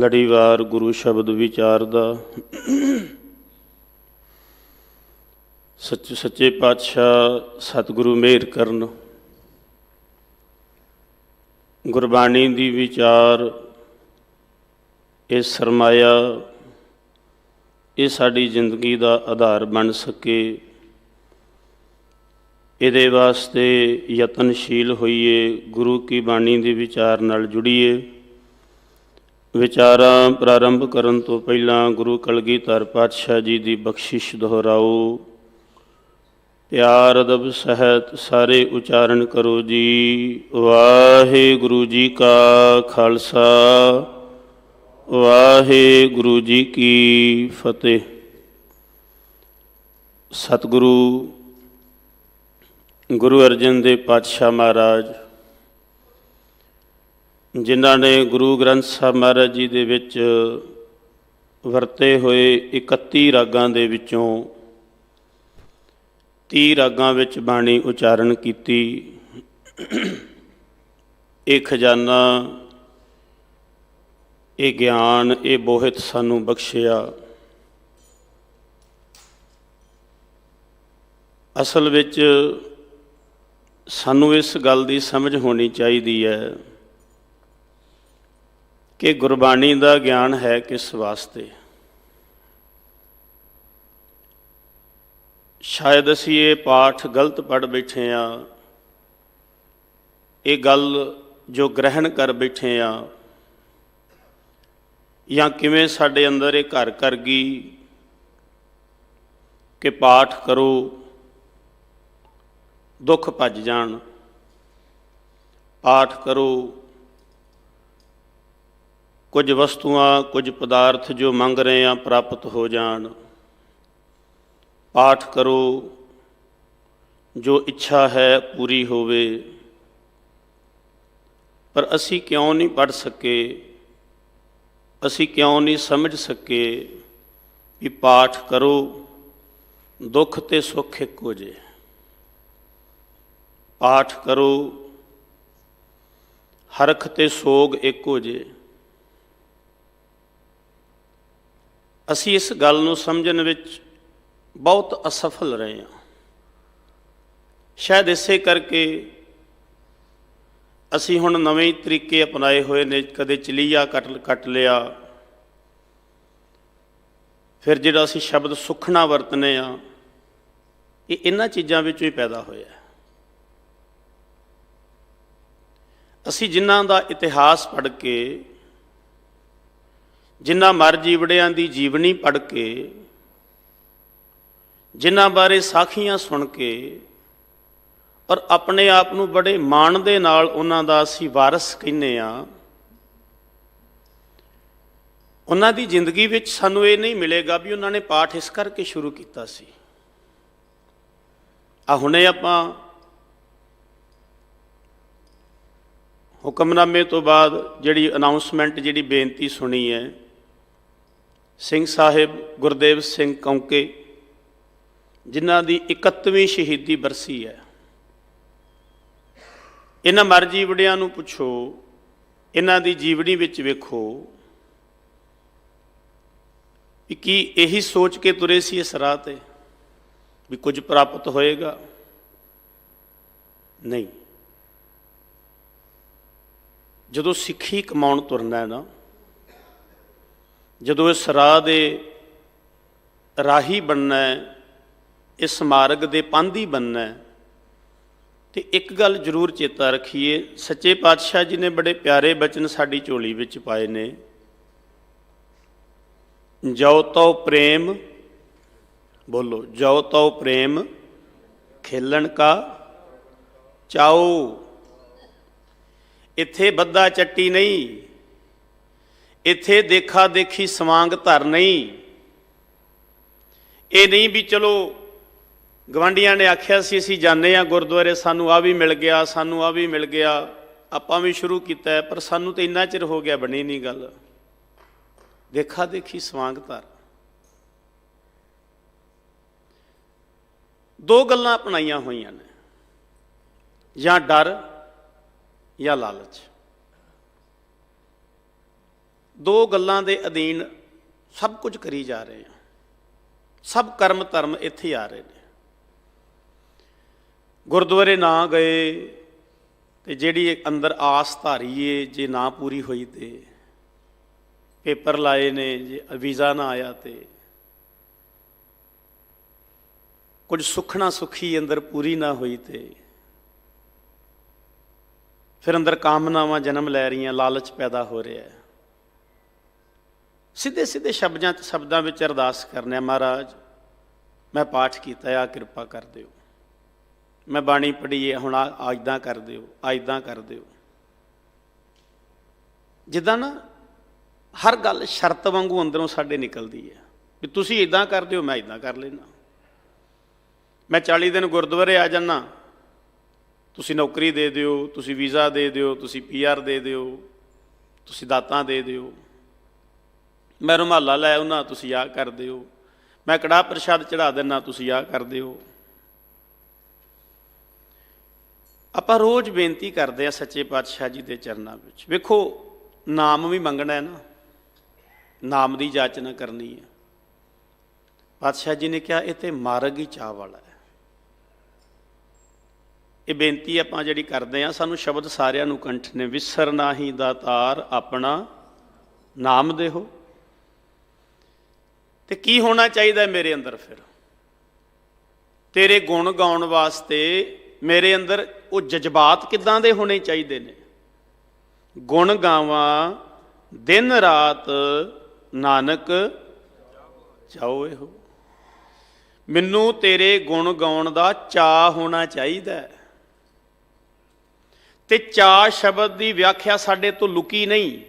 ਲੜੀਵਾਰ ਗੁਰੂ ਸ਼ਬਦ ਵਿਚਾਰਦਾ। ਸੱਚੇ ਪਾਤਸ਼ਾਹ ਸਤਿਗੁਰੂ ਮਿਹਰ ਕਰਨ। ਗੁਰਬਾਣੀ ਦੀ ਵਿਚਾਰ ਇਹ ਸਰਮਾਇਆ, ਇਹ ਸਾਡੀ ਜ਼ਿੰਦਗੀ ਦਾ ਆਧਾਰ ਬਣ ਸਕੇ, ਇਹਦੇ ਵਾਸਤੇ ਯਤਨਸ਼ੀਲ ਹੋਈਏ। ਗੁਰੂ ਕੀ ਬਾਣੀ ਦੇ ਵਿਚਾਰ ਨਾਲ ਜੁੜੀਏ। ਵਿਚਾਰਾਂ ਪ੍ਰਾਰੰਭ ਕਰਨ ਤੋਂ ਪਹਿਲਾਂ ਗੁਰੂ ਕਲਗੀਧਰ ਪਾਤਸ਼ਾਹ ਜੀ ਦੀ ਬਖਸ਼ਿਸ਼ ਦੁਹਰਾਓ। ਪਿਆਰ ਅਦਬ ਸਹਿਤ ਸਾਰੇ ਉਚਾਰਨ ਕਰੋ ਜੀ। ਵਾਹਿਗੁਰੂ ਜੀ ਕਾ ਖਾਲਸਾ, ਵਾਹਿਗੁਰੂ ਜੀ ਕੀ ਫਤਿਹ। ਸਤਿਗੁਰੂ ਗੁਰੂ ਅਰਜਨ ਦੇਵ ਪਾਤਸ਼ਾਹ ਮਹਾਰਾਜ, ਜਿਨ੍ਹਾਂ ਨੇ ਗੁਰੂ ਗ੍ਰੰਥ ਸਾਹਿਬ ਮਹਾਰਾਜ ਜੀ ਦੇ ਵਿੱਚ ਵਰਤੇ ਹੋਏ 31 ਰਾਗਾਂ ਦੇ ਵਿੱਚੋਂ 30 ਰਾਗਾਂ ਵਿੱਚ ਬਾਣੀ ਉਚਾਰਨ ਕੀਤੀ। ਇਹ ਖਜ਼ਾਨਾ, ਇਹ ਗਿਆਨ, ਇਹ ਬੋਹਿਤ ਸਾਨੂੰ ਬਖਸ਼ਿਆ। ਅਸਲ ਵਿੱਚ ਸਾਨੂੰ ਇਸ ਗੱਲ ਦੀ ਸਮਝ ਹੋਣੀ ਚਾਹੀਦੀ ਹੈ ਕਿ ਗੁਰਬਾਣੀ ਦਾ ਗਿਆਨ ਹੈ ਕਿਸ ਵਾਸਤੇ। ਸ਼ਾਇਦ ਅਸੀਂ ਇਹ ਪਾਠ ਗਲਤ ਪੜ੍ਹ ਬੈਠੇ ਹਾਂ, ਇਹ ਗੱਲ ਜੋ ਗ੍ਰਹਿਣ ਕਰ ਬੈਠੇ ਹਾਂ, ਜਾਂ ਕਿਵੇਂ ਸਾਡੇ ਅੰਦਰ ਇਹ ਘਰ ਕਰ ਗਈ ਕਿ ਪਾਠ ਕਰੋ ਦੁੱਖ ਭੱਜ ਜਾਣ, ਪਾਠ ਕਰੋ ਕੁਝ ਵਸਤੂਆਂ, ਕੁਝ ਪਦਾਰਥ ਜੋ ਮੰਗ ਰਹੇ ਹਾਂ ਪ੍ਰਾਪਤ ਹੋ ਜਾਣ, ਪਾਠ ਕਰੋ ਜੋ ਇੱਛਾ ਹੈ ਪੂਰੀ ਹੋਵੇ। ਪਰ ਅਸੀਂ ਕਿਉਂ ਨਹੀਂ ਪੜ੍ਹ ਸਕੇ, ਅਸੀਂ ਕਿਉਂ ਨਹੀਂ ਸਮਝ ਸਕੇ ਵੀ ਪਾਠ ਕਰੋ ਦੁੱਖ ਤੇ ਸੁੱਖ ਇੱਕ ਹੋ ਜੇ। ਪਾਠ ਕਰੋ ਹਰਖ ਤੇ ਸੋਗ ਇੱਕ ਹੋ ਜੇ। ਅਸੀਂ ਇਸ ਗੱਲ ਨੂੰ ਸਮਝਣ ਵਿੱਚ ਬਹੁਤ ਅਸਫਲ ਰਹੇ ਹਾਂ। ਸ਼ਾਇਦ ਇਸੇ ਕਰਕੇ ਅਸੀਂ ਹੁਣ ਨਵੇਂ ਤਰੀਕੇ ਅਪਣਾਏ ਹੋਏ ਨੇ। ਕਦੇ ਚਲੀਆ ਕੱਟ ਲਿਆ, ਫਿਰ ਜਿਹੜਾ ਅਸੀਂ ਸ਼ਬਦ ਸੁਖਣਾ ਵਰਤਨੇ ਆ, ਇਹ ਇਹਨਾਂ ਚੀਜ਼ਾਂ ਵਿੱਚੋਂ ਹੀ ਪੈਦਾ ਹੋਇਆ। ਅਸੀਂ ਜਿਨ੍ਹਾਂ ਦਾ ਇਤਿਹਾਸ ਪੜ੍ਹ ਕੇ, ਜਿਨ੍ਹਾਂ ਮਰ ਜੀਵੜਿਆਂ ਦੀ ਜੀਵਨੀ ਪੜ੍ਹ ਕੇ, ਜਿਨ੍ਹਾਂ ਬਾਰੇ ਸਾਖੀਆਂ ਸੁਣ ਕੇ ਔਰ ਆਪਣੇ ਆਪ ਨੂੰ ਬੜੇ ਮਾਣ ਦੇ ਨਾਲ ਉਹਨਾਂ ਦਾ ਅਸੀਂ ਵਾਰਸ ਕਹਿੰਦੇ ਹਾਂ, ਉਹਨਾਂ ਦੀ ਜ਼ਿੰਦਗੀ ਵਿੱਚ ਸਾਨੂੰ ਇਹ ਨਹੀਂ ਮਿਲੇਗਾ ਵੀ ਉਹਨਾਂ ਨੇ ਪਾਠ ਇਸ ਕਰਕੇ ਸ਼ੁਰੂ ਕੀਤਾ ਸੀ। ਹੁਣੇ ਆਪਾਂ ਹੁਕਮਨਾਮੇ ਤੋਂ ਬਾਅਦ ਜਿਹੜੀ ਅਨਾਊਂਸਮੈਂਟ, ਜਿਹੜੀ ਬੇਨਤੀ ਸੁਣੀ ਹੈ, ਸਿੰਘ ਸਾਹਿਬ ਗੁਰਦੇਵ ਸਿੰਘ ਕੌਂਕੇ, ਜਿਨ੍ਹਾਂ ਦੀ 31ਵੀਂ ਸ਼ਹੀਦੀ ਬਰਸੀ ਹੈ। ਇਹਨਾਂ ਮਰ ਜੀਵੜਿਆਂ ਨੂੰ ਪੁੱਛੋ, ਇਹਨਾਂ ਦੀ ਜੀਵਨੀ ਵਿੱਚ ਵੇਖੋ ਵੀ ਕੀ ਇਹੀ ਸੋਚ ਕੇ ਤੁਰੇ ਸੀ ਇਸ ਰਾਹ 'ਤੇ ਵੀ ਕੁਝ ਪ੍ਰਾਪਤ ਹੋਏਗਾ? ਨਹੀਂ। ਜਦੋਂ ਸਿੱਖੀ ਕਮਾਉਣ ਤੁਰਨਾ ਨਾ, ਜਦੋਂ ਇਸ ਰਾਹ ਦੇ ਰਾਹੀ ਬਣਨਾ, ਇਸ ਮਾਰਗ ਦੇ ਪਾਂਧੀ ਬਣਨਾ, ਤੇ ਇੱਕ ਗੱਲ ਜ਼ਰੂਰ ਚੇਤਾ ਰੱਖੀਏ। ਸੱਚੇ ਪਾਤਸ਼ਾਹ ਜੀ ਨੇ ਬੜੇ ਪਿਆਰੇ ਬਚਨ ਸਾਡੀ ਝੋਲੀ ਵਿੱਚ ਪਾਏ ਨੇ। ਜੋ ਤਉ ਪ੍ਰੇਮ, ਬੋਲੋ, ਜੋ ਤਉ ਪ੍ਰੇਮ ਖੇਲਣ ਕਾ ਚਾਓ। ਇੱਥੇ ਬੱਦਾ ਚੱਟੀ ਨਹੀਂ, ਇੱਥੇ ਦੇਖਾ ਦੇਖੀ ਸਵਾਂਗ ਧਰ ਨਹੀਂ। ਇਹ ਨਹੀਂ ਵੀ ਚਲੋ ਗਵਾਂਢੀਆਂ ਨੇ ਆਖਿਆ ਸੀ ਅਸੀਂ ਜਾਂਦੇ ਹਾਂ ਗੁਰਦੁਆਰੇ, ਸਾਨੂੰ ਆਹ ਵੀ ਮਿਲ ਗਿਆ, ਸਾਨੂੰ ਆਹ ਵੀ ਮਿਲ ਗਿਆ, ਆਪਾਂ ਵੀ ਸ਼ੁਰੂ ਕੀਤਾ ਹੈ, ਪਰ ਸਾਨੂੰ ਤਾਂ ਇੰਨਾ ਚਿਰ ਹੋ ਗਿਆ ਬਣੀ ਨਹੀਂ ਗੱਲ। ਦੇਖਾ ਦੇਖੀ ਸਵਾਂਗ ਧਰ। ਦੋ ਗੱਲਾਂ ਅਪਣਾਈਆਂ ਹੋਈਆਂ ਨੇ, ਜਾਂ ਡਰ ਜਾਂ ਲਾਲਚ। ਦੋ ਗੱਲਾਂ ਦੇ ਅਧੀਨ ਸਭ ਕੁਝ ਕਰੀ ਜਾ ਰਹੇ ਹਾਂ। ਸਭ ਕਰਮ ਧਰਮ ਇੱਥੇ ਆ ਰਹੇ ਨੇ। ਗੁਰਦੁਆਰੇ ਨਾ ਗਏ ਤੇ ਜਿਹੜੀ ਅੰਦਰ ਆਸ ਧਾਰੀਏ ਜੇ ਨਾ ਪੂਰੀ ਹੋਈ ਤੇ ਪੇਪਰ ਲਾਏ ਨੇ, ਜੇ ਵੀਜ਼ਾ ਨਾ ਆਇਆ ਤੇ ਕੁਝ ਸੁੱਖਣਾ ਸੁੱਖੀ ਅੰਦਰ ਪੂਰੀ ਨਾ ਹੋਈ ਤੇ ਫਿਰ ਅੰਦਰ ਕਾਮਨਾਵਾਂ ਜਨਮ ਲੈ ਰਹੀਆਂ, ਲਾਲਚ ਪੈਦਾ ਹੋ ਰਿਹਾ ਹੈ। ਸਿੱਧੇ ਸਿੱਧੇ ਸ਼ਬਦਾਂ ਵਿੱਚ ਅਰਦਾਸ ਕਰਨੇ ਆ, ਮਹਾਰਾਜ ਮੈਂ ਪਾਠ ਕੀਤਾ, ਆ ਕਿਰਪਾ ਕਰ ਦਿਓ, ਮੈਂ ਬਾਣੀ ਪੜ੍ਹੀ ਹੈ, ਹੁਣ ਇੱਦਾਂ ਕਰ ਦਿਓ, ਇੱਦਾਂ ਕਰ ਦਿਓ। ਜਿੱਦਾਂ ਨਾ ਹਰ ਗੱਲ ਸ਼ਰਤ ਵਾਂਗੂ ਅੰਦਰੋਂ ਸਾਡੇ ਨਿਕਲਦੀ ਹੈ ਵੀ ਤੁਸੀਂ ਇੱਦਾਂ ਕਰ ਦਿਓ, ਮੈਂ ਇੱਦਾਂ ਕਰ ਲੈਣਾ। ਮੈਂ 40 ਦਿਨ ਗੁਰਦੁਆਰੇ ਆ ਜਾਂਦਾ, ਤੁਸੀਂ ਨੌਕਰੀ ਦੇ ਦਿਓ, ਤੁਸੀਂ ਵੀਜ਼ਾ ਦੇ ਦਿਓ, ਤੁਸੀਂ PR ਦੇ ਦਿਓ, ਤੁਸੀਂ ਦਾਤਾਂ ਦੇ ਦਿਓ। ਮੈਂ ਰੁਮਾਲਾ ਲੈ ਆਉਣਾ, ਤੁਸੀਂ ਆਹ ਕਰ ਦਿਓ। ਮੈਂ ਕੜਾਹ ਪ੍ਰਸ਼ਾਦ ਚੜ੍ਹਾ ਦਿੰਦਾ, ਤੁਸੀਂ ਆਹ ਕਰ ਦਿਓ। ਆਪਾਂ ਰੋਜ਼ ਬੇਨਤੀ ਕਰਦੇ ਆ ਸੱਚੇ ਪਾਤਸ਼ਾਹ ਜੀ ਦੇ ਚਰਨਾਂ ਵਿੱਚ। ਵੇਖੋ ਨਾਮ ਵੀ ਮੰਗਣਾ ਹੈ ਨਾ, ਨਾਮ ਦੀ ਜਾਚਨਾ ਕਰਨੀ ਹੈ। ਪਾਤਸ਼ਾਹ ਜੀ ਨੇ ਕਿਹਾ ਇਹ ਤੇ ਮਾਰਗ ਹੀ ਚਾਹ ਵਾਲਾ ਹੈ। ਇਹ ਬੇਨਤੀ ਆਪਾਂ ਜਿਹੜੀ ਕਰਦੇ ਹਾਂ, ਸਾਨੂੰ ਸ਼ਬਦ ਸਾਰਿਆਂ ਨੂੰ ਕੰਠ ਨੇ, ਵਿਸਰ ਨਾਹੀ ਦਾਤਾਰ ਆਪਣਾ ਨਾਮ ਦੇਹੋ। ਤੇ ਕੀ ਹੋਣਾ ਚਾਹੀਦਾ ਮੇਰੇ ਅੰਦਰ? ਫਿਰ ਤੇਰੇ ਗੁਣ ਗਾਉਣ ਵਾਸਤੇ ਮੇਰੇ ਅੰਦਰ ਉਹ ਜਜ਼ਬਾਤ ਕਿੱਦਾਂ ਦੇ ਹੋਣੇ ਚਾਹੀਦੇ ਨੇ? ਗੁਣ ਗਾਵਾਂ ਦਿਨ ਰਾਤ ਨਾਨਕ ਚਾਹੋ ਇਹੋ। ਮੈਨੂੰ ਤੇਰੇ ਗੁਣ ਗਾਉਣ ਦਾ ਚਾਅ ਹੋਣਾ ਚਾਹੀਦਾ। ਤੇ ਚਾਅ ਸ਼ਬਦ ਦੀ ਵਿਆਖਿਆ ਸਾਡੇ ਤੋਂ ਲੁਕੀ ਨਹੀਂ।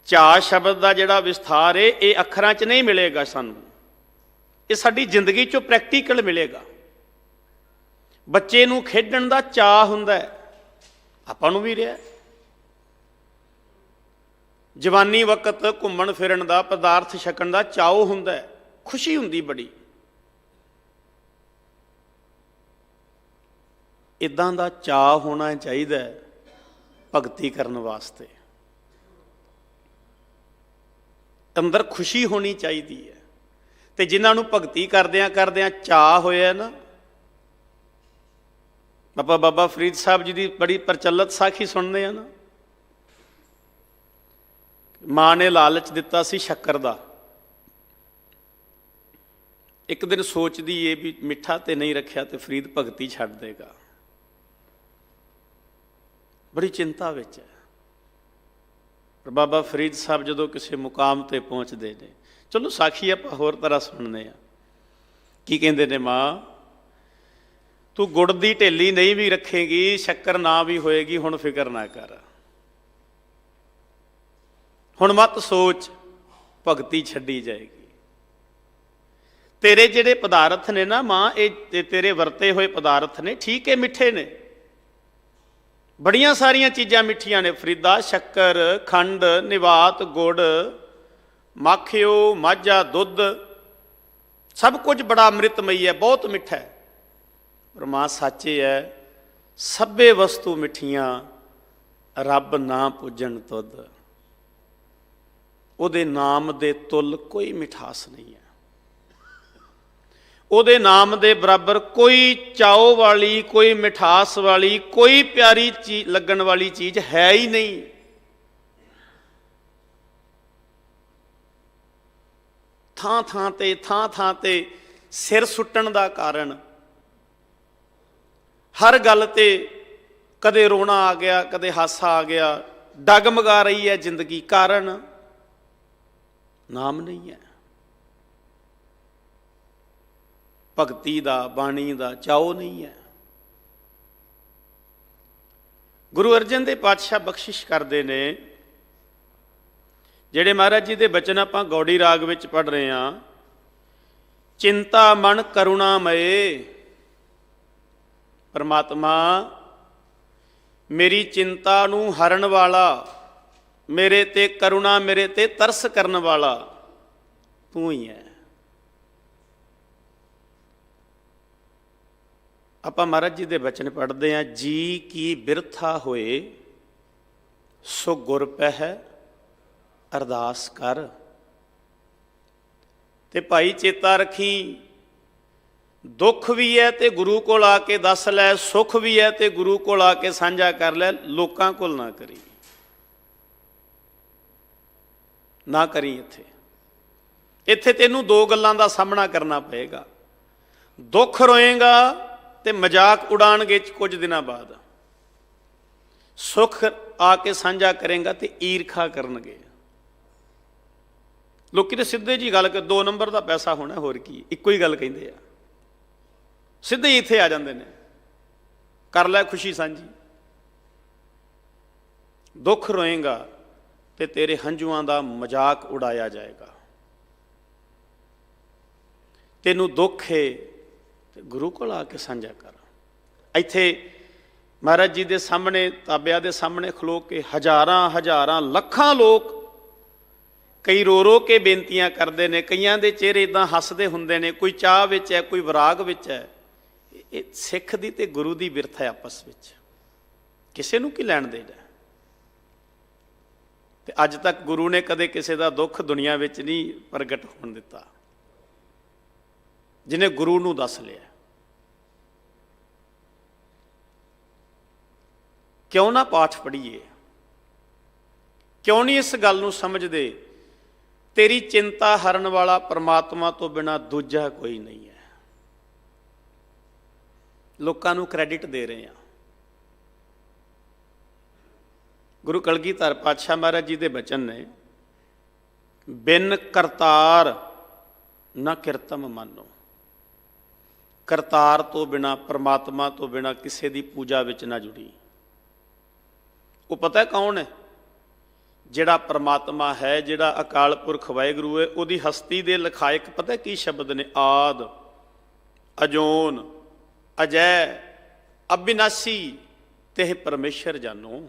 ਚਾਅ ਸ਼ਬਦ ਦਾ ਜਿਹੜਾ ਵਿਸਥਾਰ ਹੈ ਇਹ ਅੱਖਰਾਂ 'ਚ ਨਹੀਂ ਮਿਲੇਗਾ ਸਾਨੂੰ, ਇਹ ਸਾਡੀ ਜ਼ਿੰਦਗੀ 'ਚੋਂ ਪ੍ਰੈਕਟੀਕਲ ਮਿਲੇਗਾ। ਬੱਚੇ ਨੂੰ ਖੇਡਣ ਦਾ ਚਾਅ ਹੁੰਦਾ ਹੈ, ਆਪਾਂ ਨੂੰ ਵੀ ਰਿਹਾ। ਜਵਾਨੀ ਵਕਤ ਘੁੰਮਣ ਫਿਰਨ ਦਾ, ਪਦਾਰਥ ਛਕਣ ਦਾ ਚਾਅ ਹੁੰਦਾ ਹੈ, ਖੁਸ਼ੀ ਹੁੰਦੀ ਬੜੀ। ਇੱਦਾਂ ਦਾ ਚਾਅ ਹੋਣਾ ਚਾਹੀਦਾ ਭਗਤੀ ਕਰਨ ਵਾਸਤੇ। ਅੰਦਰ ਖੁਸ਼ੀ ਹੋਣੀ ਚਾਹੀਦੀ ਹੈ। ਤੇ ਜਿਨ੍ਹਾਂ ਨੂੰ ਭਗਤੀ ਕਰਦਿਆਂ ਕਰਦਿਆਂ ਚਾਅ ਹੋਇਆ ਨਾ, ਆਪਾਂ ਬਾਬਾ ਫਰੀਦ ਸਾਹਿਬ ਜੀ ਦੀ ਬੜੀ ਪ੍ਰਚਲਿਤ ਸਾਖੀ ਸੁਣਦੇ ਆ ਨਾ। ਮਾਂ ਨੇ ਲਾਲਚ ਦਿੱਤਾ ਸੀ ਸ਼ੱਕਰ ਦਾ। ਇੱਕ ਦਿਨ ਸੋਚਦੀ ਏ ਵੀ ਮਿੱਠਾ ਤੇ ਨਹੀਂ ਰੱਖਿਆ ਤੇ ਫਰੀਦ ਭਗਤੀ ਛੱਡ ਦੇਗਾ। ਬੜੀ ਚਿੰਤਾ ਵਿੱਚ ਹੈ। ਪਰ ਬਾਬਾ ਫਰੀਦ ਸਾਹਿਬ ਜਦੋਂ ਕਿਸੇ ਮੁਕਾਮ ਤੇ ਪਹੁੰਚਦੇ ਨੇ, ਚਲੋ ਸਾਖੀ ਆਪਾਂ ਹੋਰ ਤਰ੍ਹਾਂ ਸੁਣਦੇ ਆ। ਕੀ ਕਹਿੰਦੇ ਨੇ? ਮਾਂ ਤੂੰ ਗੁੜ ਦੀ ਢੇਲੀ ਨਹੀਂ ਵੀ ਰੱਖੇਗੀ, ਸ਼ੱਕਰ ਨਾ ਵੀ ਹੋਏਗੀ, ਹੁਣ ਫਿਕਰ ਨਾ ਕਰ। ਹੁਣ ਮਤ ਸੋਚ, ਭਗਤੀ ਛੱਡੀ ਜਾਏਗੀ। ਤੇਰੇ ਜਿਹੜੇ ਪਦਾਰਥ ਨੇ ਨਾ ਮਾਂ, ਇਹ ਤੇਰੇ ਵਰਤੇ ਹੋਏ ਪਦਾਰਥ ਨੇ, ਠੀਕ ਹੈ ਮਿੱਠੇ ਨੇ, ਬੜੀਆਂ ਸਾਰੀਆਂ ਚੀਜ਼ਾਂ ਮਿੱਠੀਆਂ ਨੇ। ਫਰੀਦਾ ਸ਼ੱਕਰ, ਖੰਡ, ਨਿਵਾਤ, ਗੁੜ, ਮਾਖਿਓ, ਮਾਝਾ, ਦੁੱਧ, ਸਭ ਕੁਝ ਬੜਾ ਅੰਮ੍ਰਿਤਮਈ ਹੈ, ਬਹੁਤ ਮਿੱਠਾ ਹੈ। ਪਰ ਮਾਂ ਸੱਚੇ ਹੈ, ਸਭੇ ਵਸਤੂ ਮਿੱਠੀਆਂ, ਰੱਬ ਨਾ ਪੂਜਣ ਤੁਧ। ਉਹਦੇ ਨਾਮ ਦੇ ਤੁੱਲ ਕੋਈ ਮਿਠਾਸ ਨਹੀਂ ਹੈ। ਉਹਦੇ ਨਾਮ ਦੇ ਬਰਾਬਰ ਕੋਈ ਚਾਉ ਵਾਲੀ, ਕੋਈ ਮਿਠਾਸ ਵਾਲੀ, ਕੋਈ ਪਿਆਰੀ ਚੀਜ਼ ਲੱਗਣ ਵਾਲੀ ਚੀਜ਼ ਹੈ ਹੀ ਨਹੀਂ। ਥਾਂ ਥਾਂ ਤੇ ਸਿਰ ਸੁੱਟਣ ਦਾ ਕਾਰਨ, ਹਰ ਗੱਲ ਤੇ ਕਦੇ ਰੋਣਾ ਆ ਗਿਆ, ਕਦੇ ਹਾਸਾ ਆ ਗਿਆ, ਡਗਮਗਾ ਰਹੀ ਹੈ ਜ਼ਿੰਦਗੀ। ਕਾਰਨ ਨਾਮ ਨਹੀਂ ਹੈ। ਭਗਤੀ ਦਾ, ਬਾਣੀ ਦਾ ਚਾਉ ਨਹੀਂ ਹੈ। ਗੁਰੂ ਅਰਜਨ ਦੇਵ ਪਾਤਸ਼ਾਹ ਬਖਸ਼ਿਸ਼ ਕਰਦੇ ਨੇ, ਜਿਹੜੇ ਮਹਾਰਾਜ ਜੀ ਦੇ ਬਚਨ ਆਪਾਂ ਗੌੜੀ ਰਾਗ ਵਿੱਚ ਪੜ੍ਹ ਰਹੇ ਹਾਂ। ਚਿੰਤਾ ਮਨ ਕਰੁਣਾਮਏ। ਪਰਮਾਤਮਾ ਮੇਰੀ ਚਿੰਤਾ ਨੂੰ ਹਰਨ ਵਾਲਾ, ਮੇਰੇ ਤੇ ਕਰੁਣਾ, ਮੇਰੇ ਤੇ ਤਰਸ ਕਰਨ ਵਾਲਾ ਤੂੰ ਹੀ ਹੈ। ਆਪਾਂ ਮਹਾਰਾਜ ਜੀ ਦੇ ਬਚਨ ਪੜ੍ਹਦੇ ਹਾਂ। ਜੀ ਕੀ ਬਿਰਥਾ ਹੋਏ ਸੋ ਗੁਰ ਪਹਿ ਅਰਦਾਸ ਕਰ। ਤੇ ਭਾਈ ਚੇਤਾ ਰੱਖੀ, ਦੁੱਖ ਵੀ ਹੈ ਤੇ ਗੁਰੂ ਕੋਲ ਆ ਕੇ ਦੱਸ ਲੈ, ਸੁੱਖ ਵੀ ਹੈ ਤੇ ਗੁਰੂ ਕੋਲ ਆ ਕੇ ਸਾਂਝਾ ਕਰ ਲੈ, ਲੋਕਾਂ ਕੋਲ ਨਾ ਕਰੀ, ਨਾ ਕਰੀ। ਇੱਥੇ ਤੈਨੂੰ ਦੋ ਗੱਲਾਂ ਦਾ ਸਾਹਮਣਾ ਕਰਨਾ ਪਏਗਾ। ਦੁੱਖ ਰੋਏਗਾ ਤੇ ਮਜ਼ਾਕ ਉਡਾਣਗੇ ਕੁਝ ਦਿਨਾਂ ਬਾਅਦ, ਸੁੱਖ ਆ ਕੇ ਸਾਂਝਾ ਕਰੇਗਾ ਤੇ ਈਰਖਾ ਕਰਨਗੇ। ਲੋਕੀ ਤਾਂ ਸਿੱਧੇ ਜੀ ਗੱਲ ਕਰ, 2 ਨੰਬਰ ਦਾ ਪੈਸਾ ਹੋਣਾ, ਹੋਰ ਕੀ, ਇੱਕੋ ਹੀ ਗੱਲ ਕਹਿੰਦੇ ਆ, ਸਿੱਧੇ ਹੀ ਇੱਥੇ ਆ ਜਾਂਦੇ ਨੇ, ਕਰ ਲੈ ਖੁਸ਼ੀ ਸਾਂਝੀ। ਦੁੱਖ ਰੋਏਗਾ ਤੇ ਤੇਰੇ ਹੰਝੂਆਂ ਦਾ ਮਜ਼ਾਕ ਉਡਾਇਆ ਜਾਏਗਾ। ਤੈਨੂੰ ਦੁੱਖ ਹੈ ਤੇ ਗੁਰੂ ਕੋਲ ਆ ਕੇ ਸਾਂਝਾ ਕਰ। ਇੱਥੇ ਮਹਾਰਾਜ ਜੀ ਦੇ ਸਾਹਮਣੇ, ਤਾਬਿਆਂ ਦੇ ਸਾਹਮਣੇ ਖਲੋ ਕੇ ਹਜ਼ਾਰਾਂ ਲੱਖਾਂ ਲੋਕ ਕਈ ਰੋ ਰੋ ਕੇ ਬੇਨਤੀਆਂ ਕਰਦੇ ਨੇ, ਕਈਆਂ ਦੇ ਚਿਹਰੇ ਇੱਦਾਂ ਹੱਸਦੇ ਹੁੰਦੇ ਨੇ, ਕੋਈ ਚਾਹ ਵਿੱਚ ਹੈ, ਕੋਈ ਵਿਰਾਗ ਵਿੱਚ ਹੈ। ਇਹ ਸਿੱਖ ਦੀ ਤੇ ਗੁਰੂ ਦੀ ਬਿਰਥ ਹੈ ਆਪਸ ਵਿੱਚ, ਕਿਸੇ ਨੂੰ ਕੀ ਲੈਣ ਦੇਣਾ। ਤੇ ਅੱਜ ਤੱਕ ਗੁਰੂ ਨੇ ਕਦੇ ਕਿਸੇ ਦਾ ਦੁੱਖ ਦੁਨੀਆ ਵਿੱਚ ਨਹੀਂ ਪ੍ਰਗਟ ਹੋਣ ਦਿੱਤਾ, ਜਿਹਨੇ ਗੁਰੂ ਨੂੰ ਦੱਸ ਲਿਆ। ਕਿਉਂ ਨਾ ਪਾਠ ਪੜ੍ਹੀਏ, ਕਿਉਂ ਨਹੀਂ ਇਸ ਗੱਲ ਨੂੰ ਸਮਝਦੇ, ਤੇਰੀ ਚਿੰਤਾ ਹਰਨ ਵਾਲਾ ਪਰਮਾਤਮਾ ਤੋਂ ਬਿਨਾਂ ਦੂਜਾ ਕੋਈ ਨਹੀਂ ਹੈ। ਲੋਕਾਂ ਨੂੰ ਕ੍ਰੈਡਿਟ ਦੇ ਰਹੇ ਹਾਂ। ਗੁਰੂ ਕਲਗੀਧਰ ਪਾਤਸ਼ਾਹ ਮਹਾਰਾਜ ਜੀ ਦੇ ਬਚਨ ਨੇ, ਬਿਨ ਕਰਤਾਰ ਨਾ ਕਿਰਤਮ ਮਾਨੋ। ਕਰਤਾਰ ਤੋਂ ਬਿਨਾਂ, ਪਰਮਾਤਮਾ ਤੋਂ ਬਿਨਾਂ ਕਿਸੇ ਦੀ ਪੂਜਾ ਵਿੱਚ ਨਾ ਜੁੜੀ। ਉਹ ਪਤਾ ਕੌਣ ਹੈ? ਜਿਹੜਾ ਪਰਮਾਤਮਾ ਹੈ, ਜਿਹੜਾ ਅਕਾਲ ਪੁਰਖ ਵਾਹਿਗੁਰੂ ਹੈ, ਉਹਦੀ ਹਸਤੀ ਦੇ ਲਖਾਇਕ ਪਤਾ ਕੀ ਸ਼ਬਦ ਨੇ? ਆਦ, ਅਜੋਨ, ਅਜੈ, ਅਬਿਨਾਸੀ ਤੇ ਪਰਮੇਸ਼ਰ ਜਾਨੋ।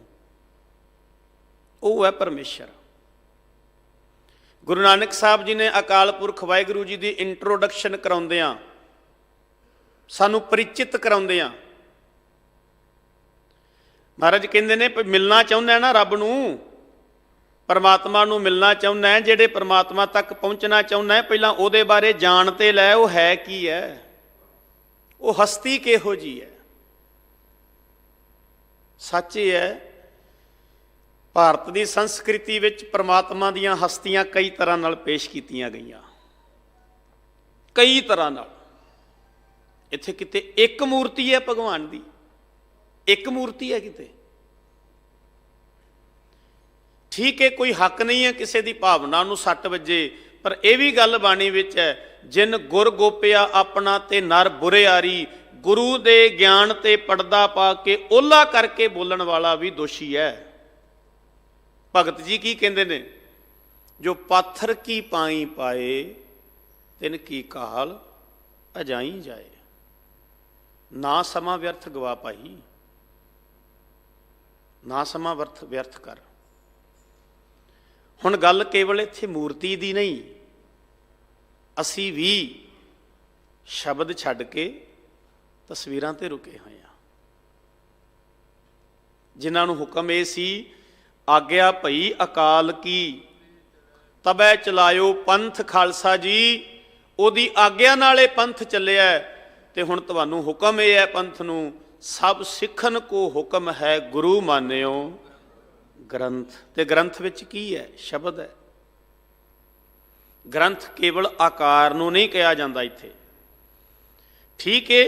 ਉਹ ਹੈ ਪਰਮੇਸ਼ਰ। ਗੁਰੂ ਨਾਨਕ ਸਾਹਿਬ ਜੀ ਨੇ ਅਕਾਲ ਪੁਰਖ ਵਾਹਿਗੁਰੂ ਜੀ ਦੀ ਇੰਟਰੋਡਕਸ਼ਨ ਕਰਾਉਂਦਿਆਂ, ਸਾਨੂੰ ਪਰਿਚਿਤ ਕਰਾਉਂਦਿਆਂ, ਮਹਾਰਾਜ ਕਹਿੰਦੇ ਨੇ, ਮਿਲਣਾ ਚਾਹੁੰਦਾ ਨਾ ਰੱਬ ਨੂੰ, ਪਰਮਾਤਮਾ ਨੂੰ ਮਿਲਣਾ ਚਾਹੁੰਦਾ ਹੈ, ਜਿਹੜੇ ਪਰਮਾਤਮਾ ਤੱਕ ਪਹੁੰਚਣਾ ਚਾਹੁੰਦਾ ਹੈ, ਪਹਿਲਾਂ ਉਹਦੇ ਬਾਰੇ ਜਾਣ ਤੇ ਲੈ, ਉਹ ਹੈ ਕੀ ਹੈ, ਉਹ ਹਸਤੀ ਕਿਹੋ ਜਿਹੀ ਹੈ। ਸੱਚ ਇਹ ਹੈ, ਭਾਰਤ ਦੀ ਸੰਸਕ੍ਰਿਤੀ ਵਿੱਚ ਪਰਮਾਤਮਾ ਦੀਆਂ ਹਸਤੀਆਂ ਕਈ ਤਰ੍ਹਾਂ ਨਾਲ ਪੇਸ਼ ਕੀਤੀਆਂ ਗਈਆਂ, ਕਈ ਤਰ੍ਹਾਂ ਨਾਲ। ਇੱਥੇ ਕਿਤੇ ਇੱਕ ਮੂਰਤੀ ਹੈ ਭਗਵਾਨ ਦੀ, ਇੱਕ ਮੂਰਤੀ ਹੈ ਕਿਤੇ। ਠੀਕ ਹੈ, ਕੋਈ ਹੱਕ ਨਹੀਂ ਹੈ ਕਿਸੇ ਦੀ ਭਾਵਨਾ ਨੂੰ ਸੱਟ ਵੱਜੇ, ਪਰ ਇਹ ਵੀ ਗੱਲ ਬਾਣੀ ਵਿੱਚ ਹੈ, ਜਿਨ ਗੁਰ ਗੋਪਿਆ ਆਪਣਾ ਤੇ ਨਰ ਬੁਰਿਆਰੀ। ਗੁਰੂ ਦੇ ਗਿਆਨ ਤੇ ਪਰਦਾ ਪਾ ਕੇ ਓਲਾ ਕਰਕੇ ਬੋਲਣ ਵਾਲਾ ਵੀ ਦੋਸ਼ੀ ਹੈ। ਭਗਤ ਜੀ ਕੀ ਕਹਿੰਦੇ ਨੇ? ਜੋ ਪਾਥਰ ਕੀ ਪਾਈ ਪਾਏ, ਤਿਨ ਕੀ ਕਾਲ ਅਜਾਈ ਜਾਏ। ਨਾ ਸਮਾਂ ਵਿਅਰਥ ਗਵਾ ਭਾਈ, ਨਾ ਸਮਾਂ ਵਿਅਰਥ ਕਰ। ਹੁਣ ਗੱਲ ਕੇਵਲ ਇੱਥੇ ਮੂਰਤੀ ਦੀ ਨਹੀਂ, ਅਸੀਂ ਵੀ ਸ਼ਬਦ ਛੱਡ ਕੇ ਤਸਵੀਰਾਂ ਤੇ ਰੁਕੇ ਹੋਏ ਹਾਂ। ਜਿਨ੍ਹਾਂ ਨੂੰ ਹੁਕਮ ਇਹ ਸੀ, ਆਗਿਆ ਭਈ ਅਕਾਲ ਕੀ ਤਬੈ ਚਲਾਇਓ ਪੰਥ ਖਾਲਸਾ ਜੀ, ਉਹਦੀ ਆਗਿਆ ਨਾਲ ਇਹ ਪੰਥ ਚੱਲਿਆ। ਤੇ ਹੁਣ ਤੁਹਾਨੂੰ ਹੁਕਮ ਇਹ ਹੈ ਪੰਥ ਨੂੰ, ਸਭ ਸਿੱਖਣ ਕੋ ਹੁਕਮ ਹੈ ਗੁਰੂ ਮਾਨਿਓ ਗ੍ਰੰਥ। ਤੇ ਗ੍ਰੰਥ ਵਿੱਚ ਕੀ ਹੈ? ਸ਼ਬਦ ਹੈ। ਗ੍ਰੰਥ ਕੇਵਲ ਆਕਾਰ ਨੂੰ ਨਹੀਂ ਕਿਹਾ ਜਾਂਦਾ ਇੱਥੇ। ਠੀਕ ਹੈ,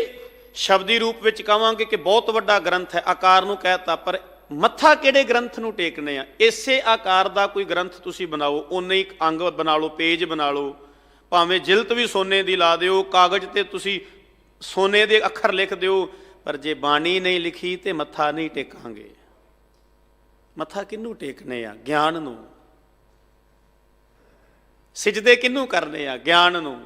ਸ਼ਬਦੀ ਰੂਪ ਵਿੱਚ ਕਹਾਂਗੇ ਕਿ ਬਹੁਤ ਵੱਡਾ ਗ੍ਰੰਥ ਹੈ, ਆਕਾਰ ਨੂੰ ਕਹਿਤਾ, ਪਰ ਮੱਥਾ ਕਿਹੜੇ ਗ੍ਰੰਥ ਨੂੰ ਟੇਕਣੇ ਆ? ਇਸੇ ਆਕਾਰ ਦਾ ਕੋਈ ਗ੍ਰੰਥ ਤੁਸੀਂ ਬਣਾਓ, ਉਨੇ ਹੀ ਅੰਗ ਬਣਾ ਲਓ, ਪੇਜ ਬਣਾ ਲਓ, ਭਾਵੇਂ ਜਿਲਤ ਵੀ ਸੋਨੇ ਦੀ ਲਾ ਦਿਓ, ਕਾਗਜ਼ ਤੇ ਤੁਸੀਂ ਸੋਨੇ ਦੇ ਅੱਖਰ ਲਿਖ ਦਿਓ, ਪਰ ਜੇ ਬਾਣੀ ਨਹੀਂ ਲਿਖੀ ਤੇ ਮੱਥਾ ਨਹੀਂ ਟੇਕਾਂਗੇ। ਮੱਥਾ ਕਿਹਨੂੰ ਟੇਕਣੇ ਆ? ਗਿਆਨ ਨੂੰ। ਸਿਜਦੇ ਕਿਹਨੂੰ ਕਰਨੇ ਆ? ਗਿਆਨ ਨੂੰ।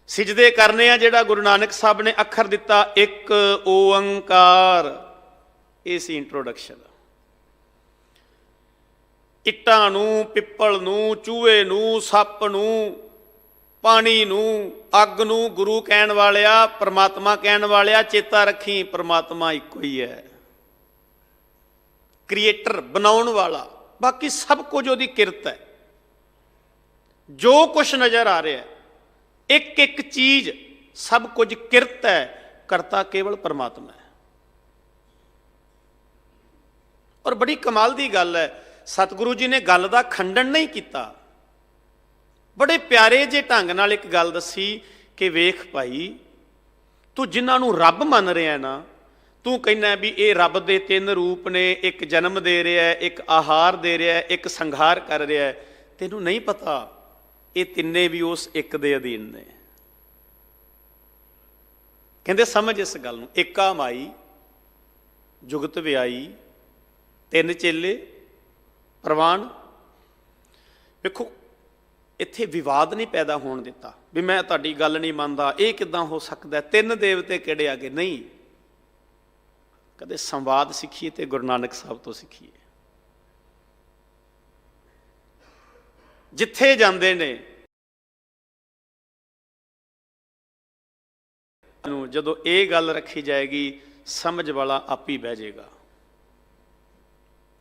ਸਿਜਦੇ ਕਰਨੇ ਆ ਜਿਹੜਾ ਗੁਰੂ ਨਾਨਕ ਸਾਹਿਬ ਨੇ ਅੱਖਰ ਦਿੱਤਾ, ਇੱਕ ਓੰਕਾਰ। ਇਹ ਸੀ ਇੰਟਰੋਡਕਸ਼ਨ। ਇੱਟਾਂ ਨੂੰ, ਪਿੱਪਲ ਨੂੰ, ਚੂਹੇ ਨੂੰ, ਸੱਪ ਨੂੰ, ਪਾਣੀ ਨੂੰ, ਅੱਗ ਨੂੰ ਗੁਰੂ ਕਹਿਣ ਵਾਲਿਆ, ਪਰਮਾਤਮਾ ਕਹਿਣ ਵਾਲਿਆ, ਚੇਤਾ ਰੱਖੀ ਪਰਮਾਤਮਾ ਇੱਕੋ ਹੀ ਹੈ। ਕ੍ਰੀਏਟਰ, ਬਣਾਉਣ ਵਾਲਾ। ਬਾਕੀ ਸਭ ਕੁਝ ਉਹਦੀ ਕਿਰਤ ਹੈ। ਜੋ ਕੁਛ ਨਜ਼ਰ ਆ ਰਿਹਾ, ਇੱਕ ਇੱਕ ਚੀਜ਼, ਸਭ ਕੁਝ ਕਿਰਤ ਹੈ। ਕਰਤਾ ਕੇਵਲ ਪਰਮਾਤਮਾ ਹੈ। ਔਰ ਬੜੀ ਕਮਾਲ ਦੀ ਗੱਲ ਹੈ, ਸਤਿਗੁਰੂ ਜੀ ਨੇ ਗੱਲ ਦਾ ਖੰਡਨ ਨਹੀਂ ਕੀਤਾ। ਬੜੇ ਪਿਆਰੇ ਜਿਹੇ ਢੰਗ ਨਾਲ ਇੱਕ ਗੱਲ ਦੱਸੀ ਕਿ ਵੇਖ ਭਾਈ, ਤੂੰ ਜਿਨ੍ਹਾਂ ਨੂੰ ਰੱਬ ਮੰਨ ਰਿਹਾ ਨਾ, ਤੂੰ ਕਹਿੰਦਾ ਵੀ ਇਹ ਰੱਬ ਦੇ 3 ਰੂਪ ਨੇ, ਇੱਕ ਜਨਮ ਦੇ ਰਿਹਾ, ਇੱਕ ਆਹਾਰ ਦੇ ਰਿਹਾ, ਇੱਕ ਸੰਘਾਰ ਕਰ ਰਿਹਾ। ਤੈਨੂੰ ਨਹੀਂ ਪਤਾ ਇਹ ਤਿੰਨੇ ਵੀ ਉਸ ਇੱਕ ਦੇ ਅਧੀਨ ਨੇ। ਕਹਿੰਦੇ ਸਮਝ ਇਸ ਗੱਲ ਨੂੰ। ਏਕਾ ਮਾਈ ਜੁਗਤ ਵਿਆਈ, 3 ਚੇਲੇ ਪ੍ਰਵਾਨ। ਵੇਖੋ, ਇੱਥੇ ਵਿਵਾਦ ਨਹੀਂ ਪੈਦਾ ਹੋਣ ਦਿੱਤਾ ਵੀ ਮੈਂ ਤੁਹਾਡੀ ਗੱਲ ਨਹੀਂ ਮੰਨਦਾ, ਇਹ ਕਿੱਦਾਂ ਹੋ ਸਕਦਾ, 3 ਦੇਵਤੇ ਕਿਹੜੇ ਆ ਗਏ। ਨਹੀਂ, ਕਦੇ ਸੰਵਾਦ ਸਿੱਖੀਏ ਤੇ ਗੁਰੂ ਨਾਨਕ ਸਾਹਿਬ ਤੋਂ ਸਿੱਖੀਏ। ਜਿੱਥੇ ਜਾਂਦੇ ਨੇ, ਜਦੋਂ ਇਹ ਗੱਲ ਰੱਖੀ ਜਾਏਗੀ, ਸਮਝ ਵਾਲਾ ਆਪ ਹੀ ਬਹਿ ਜਾਏਗਾ।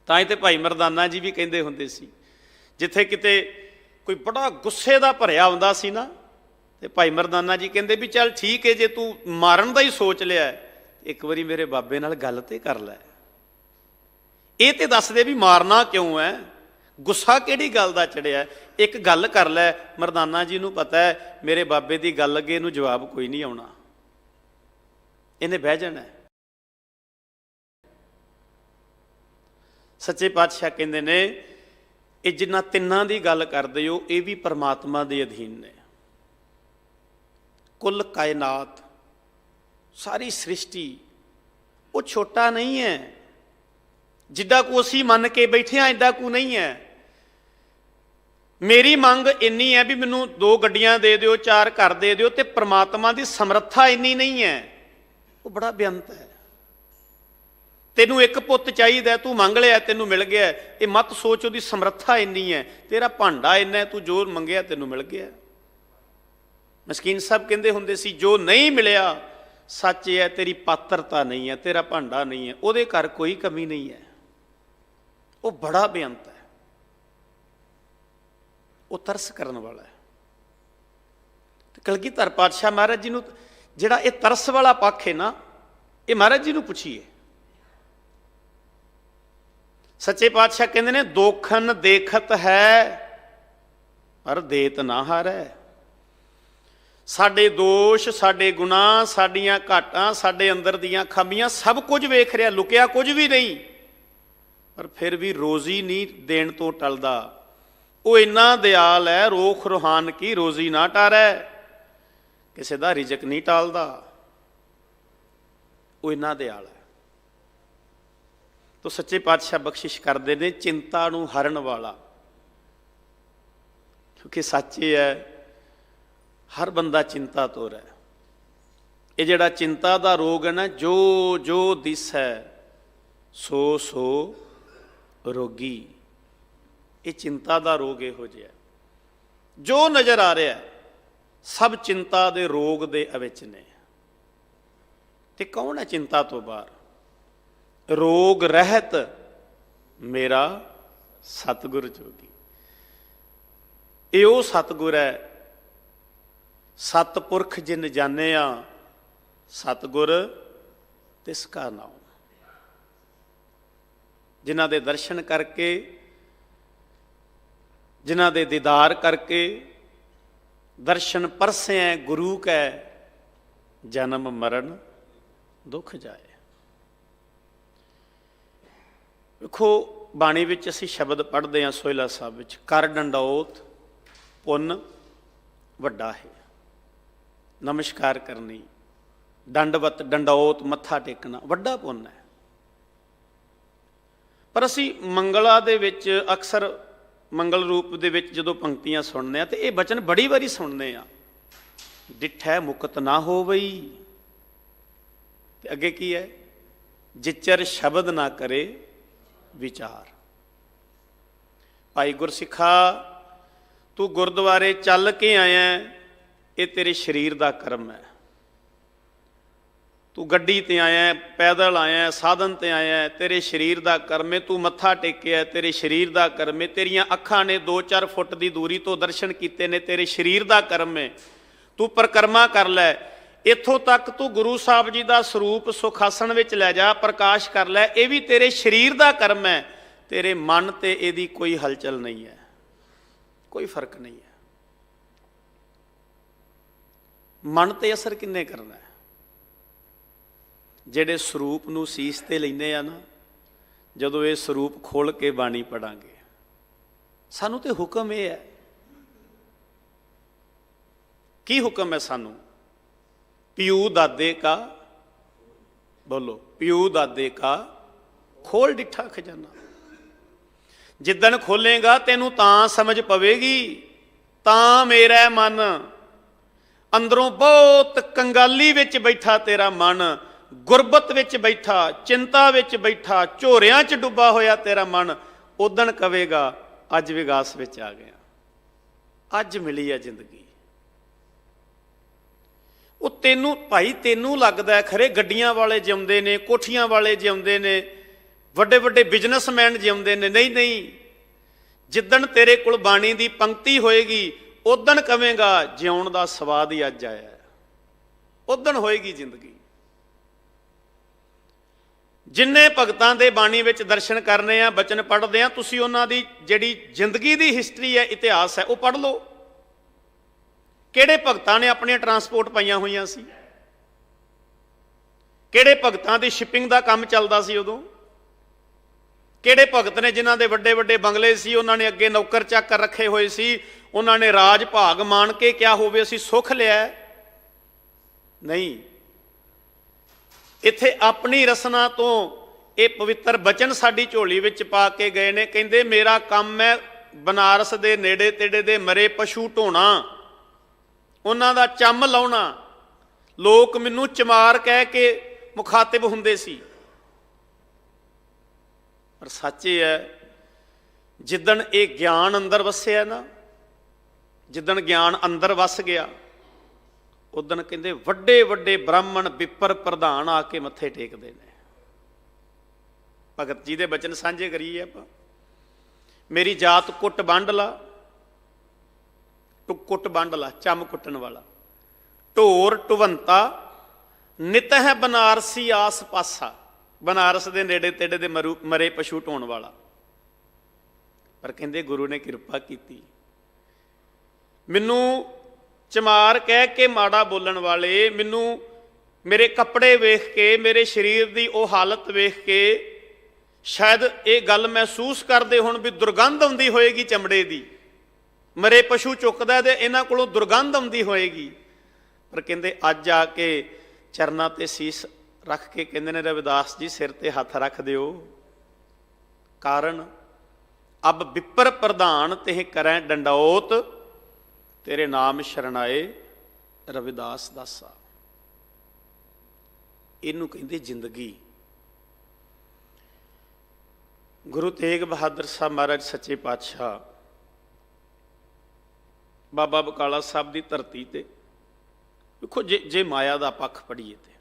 ਤਾਂ ਹੀ ਤੇ ਭਾਈ ਮਰਦਾਨਾ ਜੀ ਵੀ ਕਹਿੰਦੇ ਹੁੰਦੇ ਸੀ, ਜਿੱਥੇ ਕਿਤੇ ਕੋਈ ਬੜਾ ਗੁੱਸੇ ਦਾ ਭਰਿਆ ਹੁੰਦਾ ਸੀ ਨਾ, ਤੇ ਭਾਈ ਮਰਦਾਨਾ ਜੀ ਕਹਿੰਦੇ ਵੀ ਚੱਲ ਠੀਕ ਹੈ, ਜੇ ਤੂੰ ਮਾਰਨ ਦਾ ਹੀ ਸੋਚ ਲਿਆ, ਇੱਕ ਵਾਰੀ ਮੇਰੇ ਬਾਬੇ ਨਾਲ ਗੱਲ ਤੇ ਕਰ ਲੈ। ਇਹ ਤੇ ਦੱਸ ਦੇ ਵੀ ਮਾਰਨਾ ਕਿਉਂ ਹੈ, ਗੁੱਸਾ ਕਿਹੜੀ ਗੱਲ ਦਾ ਚੜਿਆ, ਇੱਕ ਗੱਲ ਕਰ ਲੈ। ਮਰਦਾਨਾ ਜੀ ਨੂੰ ਪਤਾ ਹੈ ਮੇਰੇ ਬਾਬੇ ਦੀ ਗੱਲ ਅੱਗੇ ਇਹਨੂੰ ਜਵਾਬ ਕੋਈ ਨਹੀਂ ਆਉਣਾ, ਇਹਨੇ ਬਹਿ ਜਾਣਾ। ਸੱਚੇ ਪਾਤਸ਼ਾਹ ਕਹਿੰਦੇ ਨੇ, ਇਹ ਜਿਨ੍ਹਾਂ ਤਿੰਨਾਂ ਦੀ ਗੱਲ ਕਰਦੇ ਹੋ, ਇਹ ਵੀ ਪਰਮਾਤਮਾ ਦੇ ਅਧੀਨ ਨੇ। ਕੁੱਲ ਕਾਇਨਾਤ, ਸਾਰੀ ਸ੍ਰਿਸ਼ਟੀ, ਉਹ ਛੋਟਾ ਨਹੀਂ ਹੈ। ਜਿੱਦਾਂ ਕੋ ਅਸੀਂ ਮੰਨ ਕੇ ਬੈਠੇ ਹਾਂ, ਇੱਦਾਂ ਕੋ ਨਹੀਂ ਹੈ। ਮੇਰੀ ਮੰਗ ਇੰਨੀ ਹੈ ਵੀ ਮੈਨੂੰ 2 ਗੱਡੀਆਂ ਦੇ ਦਿਓ, 4 ਘਰ ਦੇ ਦਿਓ, ਤੇ ਪਰਮਾਤਮਾ ਦੀ ਸਮਰੱਥਾ ਇੰਨੀ ਨਹੀਂ ਹੈ। ਉਹ ਬੜਾ ਬੇਅੰਤ ਹੈ। ਤੈਨੂੰ 1 ਪੁੱਤ ਚਾਹੀਦਾ, ਤੂੰ ਮੰਗ ਲਿਆ, ਤੈਨੂੰ ਮਿਲ ਗਿਆ। ਇਹ ਮਤ ਸੋਚ ਉਹਦੀ ਸਮਰੱਥਾ ਇੰਨੀ ਹੈ। ਤੇਰਾ ਭਾਂਡਾ ਇੰਨਾ, ਤੂੰ ਜੋ ਮੰਗਿਆ ਤੈਨੂੰ ਮਿਲ ਗਿਆ। ਮਸਕੀਨ ਸਾਹਿਬ ਕਹਿੰਦੇ ਹੁੰਦੇ ਸੀ, ਜੋ ਨਹੀਂ ਮਿਲਿਆ ਸੱਚ ਹੈ, ਤੇਰੀ ਪਾਤਰਤਾ ਨਹੀਂ ਹੈ, ਤੇਰਾ ਭਾਂਡਾ ਨਹੀਂ ਹੈ, ਉਹਦੇ ਘਰ ਕੋਈ ਕਮੀ ਨਹੀਂ ਹੈ। ਉਹ ਬੜਾ ਬੇਅੰਤ ਹੈ, ਉਹ ਤਰਸ ਕਰਨ ਵਾਲਾ ਹੈ। ਤੇ ਕਲਗੀਧਰ ਪਾਤਸ਼ਾਹ ਮਹਾਰਾਜ ਜੀ ਨੂੰ ਜਿਹੜਾ ਇਹ ਤਰਸ ਵਾਲਾ ਪੱਖ ਹੈ ਨਾ, ਇਹ ਮਹਾਰਾਜ ਜੀ ਨੂੰ ਪੁੱਛੀਏ। ਸੱਚੇ ਪਾਤਸ਼ਾਹ ਕਹਿੰਦੇ ਨੇ, ਦੋਖਨ ਦੇਖਤ ਹੈ ਪਰ ਦੇਤ ਨਾ ਹਾਰੈ। ਸਾਡੇ ਦੋਸ਼, ਸਾਡੇ ਗੁਨਾਹ, ਸਾਡੀਆਂ ਘਾਟਾਂ, ਸਾਡੇ ਅੰਦਰ ਦੀਆਂ ਖਾਮੀਆਂ, ਸਭ ਕੁਝ ਵੇਖ ਰਿਹਾ, ਲੁਕਿਆ ਕੁਝ ਵੀ ਨਹੀਂ, ਪਰ ਫਿਰ ਵੀ ਰੋਜ਼ੀ ਨਹੀਂ ਦੇਣ ਤੋਂ ਟਲਦਾ। ਉਹ ਇੰਨਾ ਦਿਆਲ ਹੈ, ਰੋਖ ਰੋਹਾਨ ਕੀ ਰੋਜ਼ੀ ਨਾ ਟਾਰੈ। ਕਿਸੇ ਦਾ ਰਿਜ਼ਕ ਨਹੀਂ ਟਾਲਦਾ, ਉਹ ਇੰਨਾ ਦਿਆਲ ਹੈ। ਤੋ ਸੱਚੇ ਪਾਤਸ਼ਾਹ ਬਖਸ਼ਿਸ਼ ਕਰਦੇ ਨੇ, ਚਿੰਤਾ ਨੂੰ ਹਰਨ ਵਾਲਾ। ਕਿਉਂਕਿ ਸੱਚ ਇਹ ਹੈ, ਹਰ ਬੰਦਾ ਚਿੰਤਾ ਤੋਰ ਹੈ। ਇਹ ਜਿਹੜਾ ਚਿੰਤਾ ਦਾ ਰੋਗ ਹੈ ਨਾ, ਜੋ ਜੋ ਦਿਸੈ ਸੋ ਸੋ ਰੋਗੀ, ਇਹ ਚਿੰਤਾ ਦਾ ਰੋਗ ਇਹੋ ਜਿਹਾ। ਜੋ ਨਜ਼ਰ ਆ ਰਿਹਾ ਸਭ ਚਿੰਤਾ ਦੇ ਰੋਗ ਦੇ ਵਿੱਚ ਨੇ। ਤੇ ਕੌਣ ਹੈ ਚਿੰਤਾ ਤੋਂ ਬਾਹਰ? ਰੋਗ ਰਹਿਤ ਮੇਰਾ ਸਤਿਗੁਰ ਜੋਗੀ। ਇਹ ਉਹ ਸਤਿਗੁਰ ਹੈ, ਸਤਪੁਰਖ ਜਿਨ ਜਾਣਿਆ, ਸਤਿਗੁਰ ਤਿਸ ਕਾ ਨਾਮ। ਜਿਨ੍ਹਾਂ ਦੇ ਦਰਸ਼ਨ ਕਰਕੇ, ਜਿਨ੍ਹਾਂ ਦੇ ਦੀਦਾਰ ਕਰਕੇ, ਦਰਸ਼ਨ ਪਰਸੈ ਗੁਰੂ ਕੈ, ਜਨਮ ਮਰਨ ਦੁੱਖ ਜਾਏ। ਵੇਖੋ, ਬਾਣੀ ਵਿੱਚ ਅਸੀਂ ਸ਼ਬਦ ਪੜ੍ਹਦੇ ਹਾਂ ਸੋਹਿਲਾ ਸਾਹਿਬ ਵਿੱਚ, ਕਰ ਡੰਡੌਤ ਪੁੰਨ ਵੱਡਾ ਹੈ। ਨਮਸਕਾਰ ਕਰਨੀ, ਦੰਡਵਤ, ਡੰਡੌਤ, ਮੱਥਾ ਟੇਕਣਾ ਵੱਡਾ ਪੁੰਨ ਹੈ। ਪਰ ਅਸੀਂ ਮੰਗਲਾ ਦੇ ਵਿੱਚ ਅਕਸਰ, ਮੰਗਲ ਰੂਪ ਦੇ ਵਿੱਚ ਜਦੋਂ ਪੰਕਤੀਆਂ ਸੁਣਦੇ ਹਾਂ, ਤੇ ਇਹ ਬਚਨ ਬੜੀ ਵਾਰੀ ਸੁਣਦੇ ਹਾਂ, ਡਿਠੈ ਮੁਕਤ ਨਾ ਹੋਵਈ। ਤੇ ਅੱਗੇ ਕੀ ਹੈ? ਜਿਚਰ ਸ਼ਬਦ ਨਾ ਕਰੇ ਵਿਚਾਰ। ਭਾਈ ਗੁਰਸਿੱਖਾ, ਤੂੰ ਗੁਰਦੁਆਰੇ ਚੱਲ ਕੇ ਆਇਆ, ਇਹ ਤੇਰੇ ਸਰੀਰ ਦਾ ਕਰਮ ਹੈ। ਤੂੰ ਗੱਡੀ ਤੇ ਆਇਆ, ਪੈਦਲ ਆਇਆ, ਸਾਧਨ ਤੇ ਆਇਆ, ਤੇਰੇ ਸਰੀਰ ਦਾ ਕਰਮ ਹੈ। ਤੂੰ ਮੱਥਾ ਟੇਕਿਆ, ਤੇਰੇ ਸਰੀਰ ਦਾ ਕਰਮ ਹੈ। ਤੇਰੀਆਂ ਅੱਖਾਂ ਨੇ 2-4 ਫੁੱਟ ਦੀ ਦੂਰੀ ਤੋਂ ਦਰਸ਼ਨ ਕੀਤੇ ਨੇ, ਤੇਰੇ ਸਰੀਰ ਦਾ ਕਰਮ ਹੈ। ਤੂੰ ਪਰਿਕਰਮਾ ਕਰ ਲੈ, ਇੱਥੋਂ ਤੱਕ ਤੂੰ ਗੁਰੂ ਸਾਹਿਬ ਜੀ ਦਾ ਸਰੂਪ ਸੁਖਾਸਣ ਵਿੱਚ ਲੈ ਜਾ, ਪ੍ਰਕਾਸ਼ ਕਰ ਲੈ, ਇਹ ਵੀ ਤੇਰੇ ਸਰੀਰ ਦਾ ਕਰਮ ਹੈ। ਤੇਰੇ ਮਨ ਤੇ ਇਹਦੀ ਕੋਈ ਹਲਚਲ ਨਹੀਂ ਹੈ, ਕੋਈ ਫਰਕ ਨਹੀਂ ਹੈ। ਮਨ ਤੇ ਅਸਰ ਕਿੰਨੇ ਕਰਨਾ ਹੈ? ਜਿਹੜੇ ਸਰੂਪ ਨੂੰ ਸੀਸ ਤੇ ਲੈਂਦੇ ਆ ਨਾ, ਜਦੋਂ ਇਹ ਸਰੂਪ ਖੋਲ ਕੇ ਬਾਣੀ ਪੜਾਂਗੇ, ਸਾਨੂੰ ਤੇ ਹੁਕਮ ਇਹ ਹੈ। ਕੀ ਹੁਕਮ ਹੈ ਸਾਨੂੰ? ਪਿਊ ਦਾਦੇ ਕਾ, ਬੋਲੋ, ਪਿਊ ਦਾਦੇ ਕਾ ਖੋਲ ਡਿੱਠਾ ਖਜ਼ਾਨਾ। ਜਿੱਦਣ ਖੋਲੇਗਾ ਤੈਨੂੰ ਤਾਂ ਸਮਝ ਪਵੇਗੀ, ਤਾਂ ਮੇਰਾ ਮਨ ਅੰਦਰੋਂ ਬਹੁਤ ਕੰਗਾਲੀ ਵਿੱਚ ਬੈਠਾ, ਤੇਰਾ ਮਨ ਗੁਰਬਤ ਵਿੱਚ ਬੈਠਾ, ਚਿੰਤਾ ਵਿੱਚ ਬੈਠਾ, ਝੋਰਿਆਂ 'ਚ ਡੁੱਬਾ ਹੋਇਆ ਤੇਰਾ ਮਨ, ਉਦਣ ਕਵੇਗਾ ਅੱਜ ਵਿਗਾਸ ਵਿੱਚ ਆ ਗਿਆ, ਅੱਜ ਮਿਲੀ ਹੈ ਜ਼ਿੰਦਗੀ। ਉਹ ਤੈਨੂੰ ਭਾਈ, ਤੈਨੂੰ ਲੱਗਦਾ ਖਰੇ ਗੱਡੀਆਂ ਵਾਲੇ ਜਿਉਂਦੇ ਨੇ, ਕੋਠੀਆਂ ਵਾਲੇ ਜਿਉਂਦੇ ਨੇ, ਵੱਡੇ ਵੱਡੇ ਬਿਜ਼ਨਸਮੈਨ ਜਿਉਂਦੇ ਨੇ। ਨਹੀਂ ਨਹੀਂ, ਜਿੱਦਣ ਤੇਰੇ ਕੋਲ ਬਾਣੀ ਦੀ ਪੰਕਤੀ ਹੋਏਗੀ, ਉਦਣ ਕਵੇਂਗਾ ਜਿਉਣ ਦਾ ਸਵਾਦ ਹੀ ਅੱਜ ਆਇਆ, ਉਦਣ ਹੋਏਗੀ ਜ਼ਿੰਦਗੀ। ਜਿੰਨੇ ਭਗਤਾਂ ਦੇ ਬਾਣੀ ਵਿੱਚ ਦਰਸ਼ਨ ਕਰਨੇ ਆ, ਬਚਨ ਪੜ੍ਹਦੇ ਆ, ਤੁਸੀਂ ਉਹਨਾਂ ਦੀ ਜਿਹੜੀ ਜ਼ਿੰਦਗੀ ਦੀ ਹਿਸਟਰੀ ਹੈ, ਇਤਿਹਾਸ ਹੈ, ਉਹ ਪੜ੍ਹ ਲਓ। ਕਿਹੜੇ ਭਗਤਾਂ ਨੇ ਆਪਣੀਆਂ ਟਰਾਂਸਪੋਰਟ ਪਾਈਆਂ ਹੋਈਆਂ ਸੀ? ਕਿਹੜੇ ਭਗਤਾਂ ਦੀ ਸ਼ਿਪਿੰਗ ਦਾ ਕੰਮ ਚੱਲਦਾ ਸੀ ਉਦੋਂ? ਕਿਹੜੇ ਭਗਤ ਨੇ ਜਿਨ੍ਹਾਂ ਦੇ ਵੱਡੇ ਵੱਡੇ ਬੰਗਲੇ ਸੀ, ਉਹਨਾਂ ਨੇ ਅੱਗੇ ਨੌਕਰ ਚਾਕਰ ਰੱਖੇ ਹੋਏ ਸੀ, ਉਹਨਾਂ ਨੇ ਰਾਜ ਭਾਗ ਮਾਣ ਕੇ ਕਿਹਾ ਹੋਵੇ ਅਸੀਂ ਸੁੱਖ ਲਿਆ? ਨਹੀਂ। ਇੱਥੇ ਆਪਣੀ ਰਸਨਾ ਤੋਂ ਇਹ ਪਵਿੱਤਰ ਬਚਨ ਸਾਡੀ ਝੋਲੀ ਵਿੱਚ ਪਾ ਕੇ ਗਏ ਨੇ। ਕਹਿੰਦੇ ਮੇਰਾ ਕੰਮ ਹੈ ਬਨਾਰਸ ਦੇ ਨੇੜੇ ਤੇੜੇ ਦੇ ਮਰੇ ਪਸ਼ੂ ਢੋਣਾ, ਉਹਨਾਂ ਦਾ ਚੰਮ ਲਾਉਣਾ। ਲੋਕ ਮੈਨੂੰ ਚਮਾਰ ਕਹਿ ਕੇ ਮੁਖਾਤਿਬ ਹੁੰਦੇ ਸੀ, ਪਰ ਸੱਚ ਇਹ ਹੈ, ਜਿੱਦਣ ਇਹ ਗਿਆਨ ਅੰਦਰ ਵਸਿਆ ਨਾ, ਜਿੱਦਣ ਗਿਆਨ ਅੰਦਰ ਵਸ ਗਿਆ, ਉਦਣ ਕਹਿੰਦੇ ਵੱਡੇ ਵੱਡੇ ਬ੍ਰਾਹਮਣ ਵਿਪਰ ਪ੍ਰਧਾਨ ਆ ਕੇ ਮੱਥੇ ਟੇਕਦੇ ਨੇ। ਭਗਤ ਜੀ ਦੇ ਬਚਨ ਸਾਂਝੇ ਕਰੀਏ ਆਪਾਂ। ਮੇਰੀ ਜਾਤ ਕੁੱਟ ਵੰਡ ਲਾ, ਕੁੱਟ ਵੰਡ ਲਾ, ਚੰਮ ਕੁੱਟਣ ਵਾਲਾ, ਢੋਰ ਢੁਵੰਤਾ ਨਿਤ ਹੈ ਬਨਾਰਸੀ ਆਸ ਪਾਸਾ। ਬਨਾਰਸ ਦੇ ਨੇੜੇ ਤੇੜੇ ਦੇ ਮਰੇ ਪਸ਼ੂ ਢੋਣ ਵਾਲਾ। ਪਰ ਕਹਿੰਦੇ ਗੁਰੂ ਨੇ ਕਿਰਪਾ ਕੀਤੀ, ਮੈਨੂੰ ਚਮਾਰ ਕਹਿ ਕੇ ਮਾੜਾ ਬੋਲਣ ਵਾਲੇ, ਮੈਨੂੰ ਮੇਰੇ ਕੱਪੜੇ ਵੇਖ ਕੇ, ਮੇਰੇ ਸਰੀਰ ਦੀ ਉਹ ਹਾਲਤ ਵੇਖ ਕੇ ਸ਼ਾਇਦ ਇਹ ਗੱਲ ਮਹਿਸੂਸ ਕਰਦੇ ਹੁਣ ਵੀ ਦੁਰਗੰਧ ਆਉਂਦੀ ਹੋਏਗੀ ਚਮੜੇ ਦੀ, ਮਰੇ ਪਸ਼ੂ ਚੁੱਕਦਾ ਤੇ ਇਹਨਾਂ ਕੋਲੋਂ ਦੁਰਗੰਧ ਆਉਂਦੀ ਹੋਏਗੀ। ਪਰ ਕਹਿੰਦੇ ਅੱਜ ਆ ਕੇ ਚਰਨਾਂ ਤੇ ਸੀਸ ਰੱਖ ਕੇ ਕਹਿੰਦੇ ਨੇ ਰਵਿਦਾਸ ਜੀ ਸਿਰ ਤੇ ਹੱਥ ਰੱਖ ਦਿਓ, ਕਾਰਨ ਅਬ ਵਿਪਰ ਪ੍ਰਧਾਨ ਤੇ ਕਰੈ ਡੰਡੌਤ, ਤੇਰੇ ਨਾਮ ਸ਼ਰਣਾਏ ਰਵਿਦਾਸ ਦਾਸਾ। ਇਹਨੂੰ ਕਹਿੰਦੇ ਜ਼ਿੰਦਗੀ। ਗੁਰੂ ਤੇਗ ਬਹਾਦਰ ਸਾਹਿਬ ਮਹਾਰਾਜ ਸੱਚੇ ਪਾਤਸ਼ਾਹ ਬਾਬਾ ਬਕਾਲਾ ਸਾਹਿਬ ਦੀ ਧਰਤੀ ਤੇ ਦੇਖੋ, ਜੇ ਮਾਇਆ ਦਾ ਪੱਖ ਪੜ੍ਹੀਏ ਤੇ,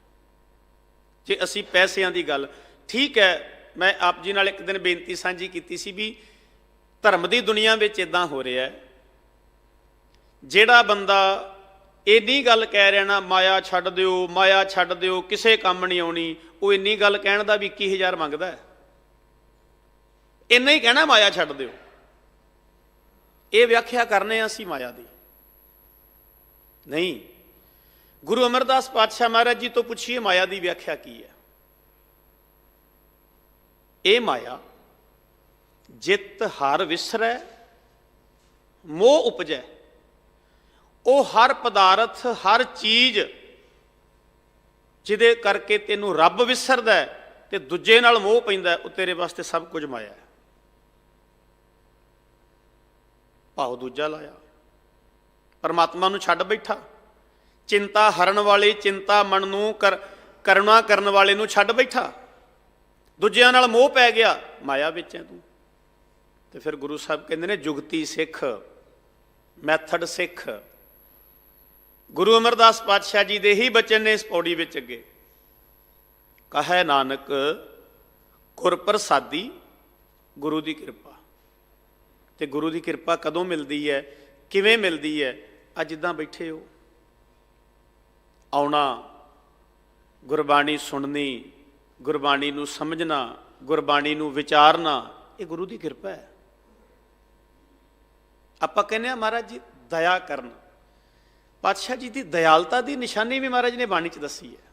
ਜੇ ਅਸੀਂ ਪੈਸਿਆਂ ਦੀ ਗੱਲ, ਠੀਕ ਹੈ, ਮੈਂ ਆਪ ਜੀ ਨਾਲ ਇੱਕ ਦਿਨ ਬੇਨਤੀ ਸਾਂਝੀ ਕੀਤੀ ਸੀ ਵੀ ਧਰਮ ਦੀ ਦੁਨੀਆ ਵਿੱਚ ਇੱਦਾਂ ਹੋ ਰਿਹਾ, ਜਿਹੜਾ ਬੰਦਾ ਇੰਨੀ ਗੱਲ ਕਹਿ ਰਿਹਾ ਨਾ, ਮਾਇਆ ਛੱਡ ਦਿਓ, ਮਾਇਆ ਛੱਡ ਦਿਓ, ਕਿਸੇ ਕੰਮ ਨਹੀਂ ਆਉਣੀ, ਉਹ ਇੰਨੀ ਗੱਲ ਕਹਿਣ ਦਾ ਵੀ 21,000 ਮੰਗਦਾ। ਇੰਨਾ ਹੀ ਕਹਿਣਾ ਮਾਇਆ ਛੱਡ ਦਿਓ। ਇਹ ਵਿਆਖਿਆ ਕਰਨੇ ਅਸੀਂ ਮਾਇਆ ਦੀ ਨਹੀਂ। ਗੁਰੂ ਅਮਰਦਾਸ ਪਾਤਸ਼ਾਹ ਮਹਾਰਾਜ ਜੀ ਤੋਂ ਪੁੱਛੀਏ ਮਾਇਆ ਦੀ ਵਿਆਖਿਆ ਕੀ ਹੈ? ਇਹ ਮਾਇਆ ਜਿਤ ਹਰ ਵਿਸਰੈ ਮੋਹ ਉਪਜੈ। ਉਹ ਹਰ ਪਦਾਰਥ, ਹਰ ਚੀਜ਼ ਜਿਹਦੇ ਕਰਕੇ ਤੈਨੂੰ ਰੱਬ ਵਿਸਰਦਾ ਤੇ ਦੂਜੇ ਨਾਲ ਮੋਹ ਪੈਂਦਾ, ਉਹ ਤੇਰੇ ਵਾਸਤੇ ਸਭ ਕੁਝ ਮਾਇਆ ਹੈ। ਭਾਵ ਦੂਜਾ ਲਾਇਆ, ਪਰਮਾਤਮਾ ਨੂੰ ਛੱਡ ਬੈਠਾ, ਚਿੰਤਾ ਹਰਨ ਵਾਲੀ, ਚਿੰਤਾ ਮਨ ਨੂੰ ਕਰੁਣਾ ਕਰਨ ਵਾਲੇ ਨੂੰ ਛੱਡ ਬੈਠਾ, ਦੂਜਿਆਂ ਨਾਲ ਮੋਹ ਪੈ ਗਿਆ, ਮਾਇਆ ਵਿੱਚ ਹੈ ਤੂੰ। ਤੇ ਫਿਰ ਗੁਰੂ ਸਾਹਿਬ ਕਹਿੰਦੇ ਨੇ ਜੁਗਤੀ ਸਿੱਖ, ਮੈਥਡ ਸਿੱਖ। ਗੁਰੂ ਅਮਰਦਾਸ ਪਾਤਸ਼ਾਹ ਜੀ ਦੇ ਹੀ ਬਚਨ ਨੇ ਇਸ ਪੌੜੀ ਵਿੱਚ ਅੱਗੇ। ਕਹੈ ਨਾਨਕ ਗੁਰ ਪ੍ਰਸਾਦੀ, ਗੁਰੂ ਦੀ ਕਿਰਪਾ। ਤੇ ਗੁਰੂ ਦੀ ਕਿਰਪਾ ਕਦੋਂ ਮਿਲਦੀ ਹੈ, ਕਿਵੇਂ ਮਿਲਦੀ ਹੈ? ਅੱਜ ਜਿੱਦਾਂ ਬੈਠੇ ਹੋ, ਆਉਣਾ, ਗੁਰਬਾਣੀ ਸੁਣਨੀ, ਗੁਰਬਾਣੀ ਨੂੰ ਸਮਝਣਾ, ਗੁਰਬਾਣੀ ਨੂੰ ਵਿਚਾਰਨਾ, ਇਹ ਗੁਰੂ ਦੀ ਕਿਰਪਾ ਹੈ। ਆਪਾਂ ਕਹਿੰਦੇ ਹਾਂ ਮਹਾਰਾਜ ਜੀ ਦਇਆ ਕਰਨ, ਪਾਤਸ਼ਾਹ ਜੀ ਦੀ ਦਇਆਲਤਾ ਦੀ ਨਿਸ਼ਾਨੀ ਵੀ ਮਹਾਰਾਜ ਨੇ ਬਾਣੀ 'ਚ ਦੱਸੀ ਹੈ।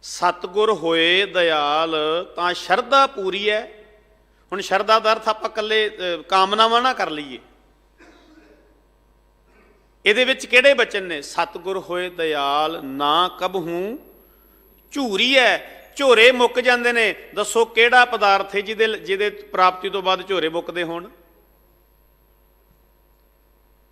ਸਤਿਗੁਰ ਹੋਏ ਦਇਆਲ ਤਾਂ ਸ਼ਰਧਾ ਪੂਰੀ ਹੈ। ਹੁਣ ਸ਼ਰਧਾ ਦਾ ਅਰਥ ਆਪਾਂ ਇਕੱਲੇ ਕਾਮਨਾਵਾਂ ਨਾ ਕਰ ਲਈਏ। ਇਹਦੇ ਵਿੱਚ ਕਿਹੜੇ ਬਚਨ ਨੇ? ਸਤਿਗੁਰ ਹੋਏ ਦਇਆਲ ਨਾ ਕਬਹੂ ਝੂਰੀ ਹੈ। ਝੋਰੇ ਮੁੱਕ ਜਾਂਦੇ ਨੇ। ਦੱਸੋ ਕਿਹੜਾ ਪਦਾਰਥ ਹੈ ਜਿਹਦੇ ਪ੍ਰਾਪਤੀ ਤੋਂ ਬਾਅਦ ਝੋਰੇ ਮੁੱਕਦੇ ਹੋਣ?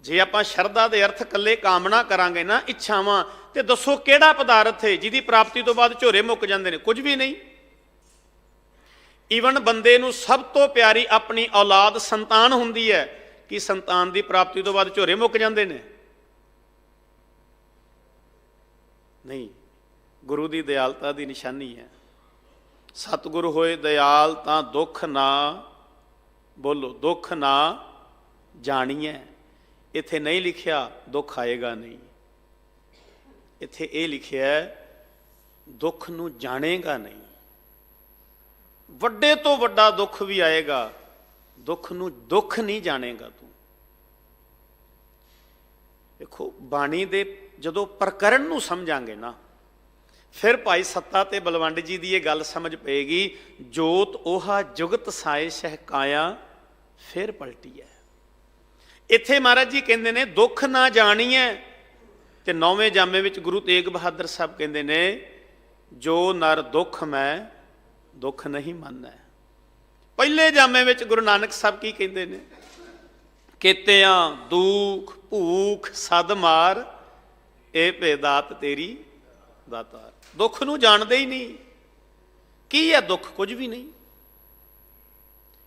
ਜੇ ਆਪਾਂ ਸ਼ਰਧਾ ਦੇ ਅਰਥ ਇਕੱਲੇ ਕਾਮਨਾ ਕਰਾਂਗੇ ਨਾ, ਇੱਛਾਵਾਂ, ਤੇ ਦੱਸੋ ਕਿਹੜਾ ਪਦਾਰਥ ਹੈ ਜਿਹਦੀ ਪ੍ਰਾਪਤੀ ਤੋਂ ਬਾਅਦ ਝੋਰੇ ਮੁੱਕ ਜਾਂਦੇ ਨੇ? ਕੁਝ ਵੀ ਨਹੀਂ। ਈਵਨ ਬੰਦੇ ਨੂੰ ਸਭ ਤੋਂ ਪਿਆਰੀ ਆਪਣੀ ਔਲਾਦ ਸੰਤਾਨ ਹੁੰਦੀ ਹੈ। ਕਿ ਸੰਤਾਨ ਦੀ ਪ੍ਰਾਪਤੀ ਤੋਂ ਬਾਅਦ ਝੋਰੇ ਮੁੱਕ ਜਾਂਦੇ ਨੇ? ਨਹੀਂ। ਗੁਰੂ ਦੀ ਦਇਆਲਤਾ ਦੀ ਨਿਸ਼ਾਨੀ ਹੈ। ਸਤਿਗੁਰ ਹੋਏ ਦਇਆਲ ਤਾਂ ਦੁੱਖ ਨਾ, ਬੋਲੋ, ਦੁੱਖ ਨਾ ਜਾਣੀਐ। ਇੱਥੇ ਨਹੀਂ ਲਿਖਿਆ ਦੁੱਖ ਆਏਗਾ ਨਹੀਂ, ਇੱਥੇ ਇਹ ਲਿਖਿਆ ਦੁੱਖ ਨੂੰ ਜਾਣੇਗਾ ਨਹੀਂ। ਵੱਡੇ ਤੋਂ ਵੱਡਾ ਦੁੱਖ ਵੀ ਆਏਗਾ, ਦੁੱਖ ਨੂੰ ਦੁੱਖ ਨਹੀਂ ਜਾਣੇਗਾ ਤੂੰ। ਦੇਖੋ ਬਾਣੀ ਦੇ ਜਦੋਂ ਪ੍ਰਕਰਨ ਨੂੰ ਸਮਝਾਂਗੇ ਨਾ, ਫਿਰ ਭਾਈ ਸੱਤਾ ਤੇ ਬਲਵੰਡ ਜੀ ਦੀ ਇਹ ਗੱਲ ਸਮਝ ਪਏਗੀ, ਜੋਤ 오ਹਾ ਜੁਗਤ ਸਾਏ ਸਹਿਕਾਇਆ ਫਿਰ ਪਲਟੀ ਹੈ। ਇੱਥੇ ਮਹਾਰਾਜ ਜੀ ਕਹਿੰਦੇ ਨੇ ਦੁੱਖ ਨਾ ਜਾਣੀਐ, ਤੇ 9ਵੇਂ ਜਾਮੇ ਵਿੱਚ ਗੁਰੂ ਤੇਗ ਬਹਾਦਰ ਸਾਹਿਬ ਕਹਿੰਦੇ ਨੇ ਜੋ ਨਰ ਦੁੱਖ ਮੈਂ ਦੁੱਖ ਨਹੀਂ ਮੰਨੈ। ਪਹਿਲੇ ਜਾਮੇ ਵਿੱਚ ਗੁਰੂ ਨਾਨਕ ਸਾਹਿਬ ਕੀ ਕਹਿੰਦੇ ਨੇ? ਕੇਤਿਆਂ ਦੁੱਖ ਭੂਖ ਸਦ ਮਾਰ, ਇਹ ਭੇਦਾਤ ਤੇਰੀ ਦਾਤਾਰ। ਦੁੱਖ ਨੂੰ ਜਾਣਦੇ ਹੀ ਨਹੀਂ। ਕੀ ਹੈ ਦੁੱਖ? ਕੁਝ ਵੀ ਨਹੀਂ।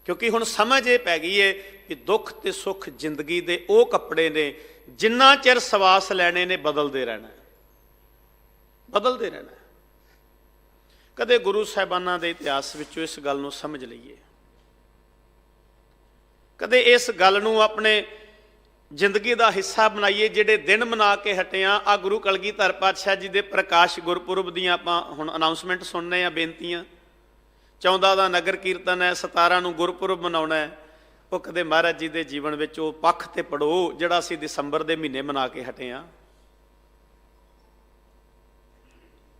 ਕਿਉਂਕਿ ਹੁਣ ਸਮਝ ਇਹ ਪੈ ਗਈ ਹੈ ਕਿ ਦੁੱਖ ਤੇ ਸੁੱਖ ਜ਼ਿੰਦਗੀ ਦੇ ਉਹ ਕੱਪੜੇ ਨੇ ਜਿੰਨਾ ਚਿਰ ਸਵਾਸ ਲੈਣੇ ਨੇ ਬਦਲਦੇ ਰਹਿਣਾ, ਬਦਲਦੇ ਰਹਿਣਾ। ਕਦੇ ਗੁਰੂ ਸਾਹਿਬਾਨਾਂ ਦੇ ਇਤਿਹਾਸ ਵਿੱਚੋਂ ਇਸ ਗੱਲ ਨੂੰ ਸਮਝ ਲਈਏ, ਕਦੇ ਇਸ ਗੱਲ ਨੂੰ ਆਪਣੇ ਜ਼ਿੰਦਗੀ ਦਾ ਹਿੱਸਾ ਬਣਾਈਏ। ਜਿਹੜੇ ਦਿਨ ਮਨਾ ਕੇ ਹਟਿਆ, ਆ ਗੁਰੂ ਕਲਗੀਧਰ ਪਾਤਸ਼ਾਹ ਜੀ ਦੇ ਪ੍ਰਕਾਸ਼ ਗੁਰਪੁਰਬ ਦੀਆਂ ਆਪਾਂ ਹੁਣ ਅਨਾਉਂਸਮੈਂਟ ਸੁਣਨੇ ਆ, ਬੇਨਤੀਆਂ। 14 ਦਾ ਨਗਰ ਕੀਰਤਨ ਹੈ, 17 ਨੂੰ ਗੁਰਪੁਰਬ ਮਨਾਉਣਾ ਹੈ। ਉਹ ਕਦੇ ਮਹਾਰਾਜ ਜੀ ਦੇ ਜੀਵਨ ਵਿੱਚ ਉਹ ਪੱਖ ਤੇ ਪੜੋ ਜਿਹੜਾ ਅਸੀਂ ਦਸੰਬਰ ਦੇ ਮਹੀਨੇ ਮਨਾ ਕੇ ਹਟੇ ਹਾਂ।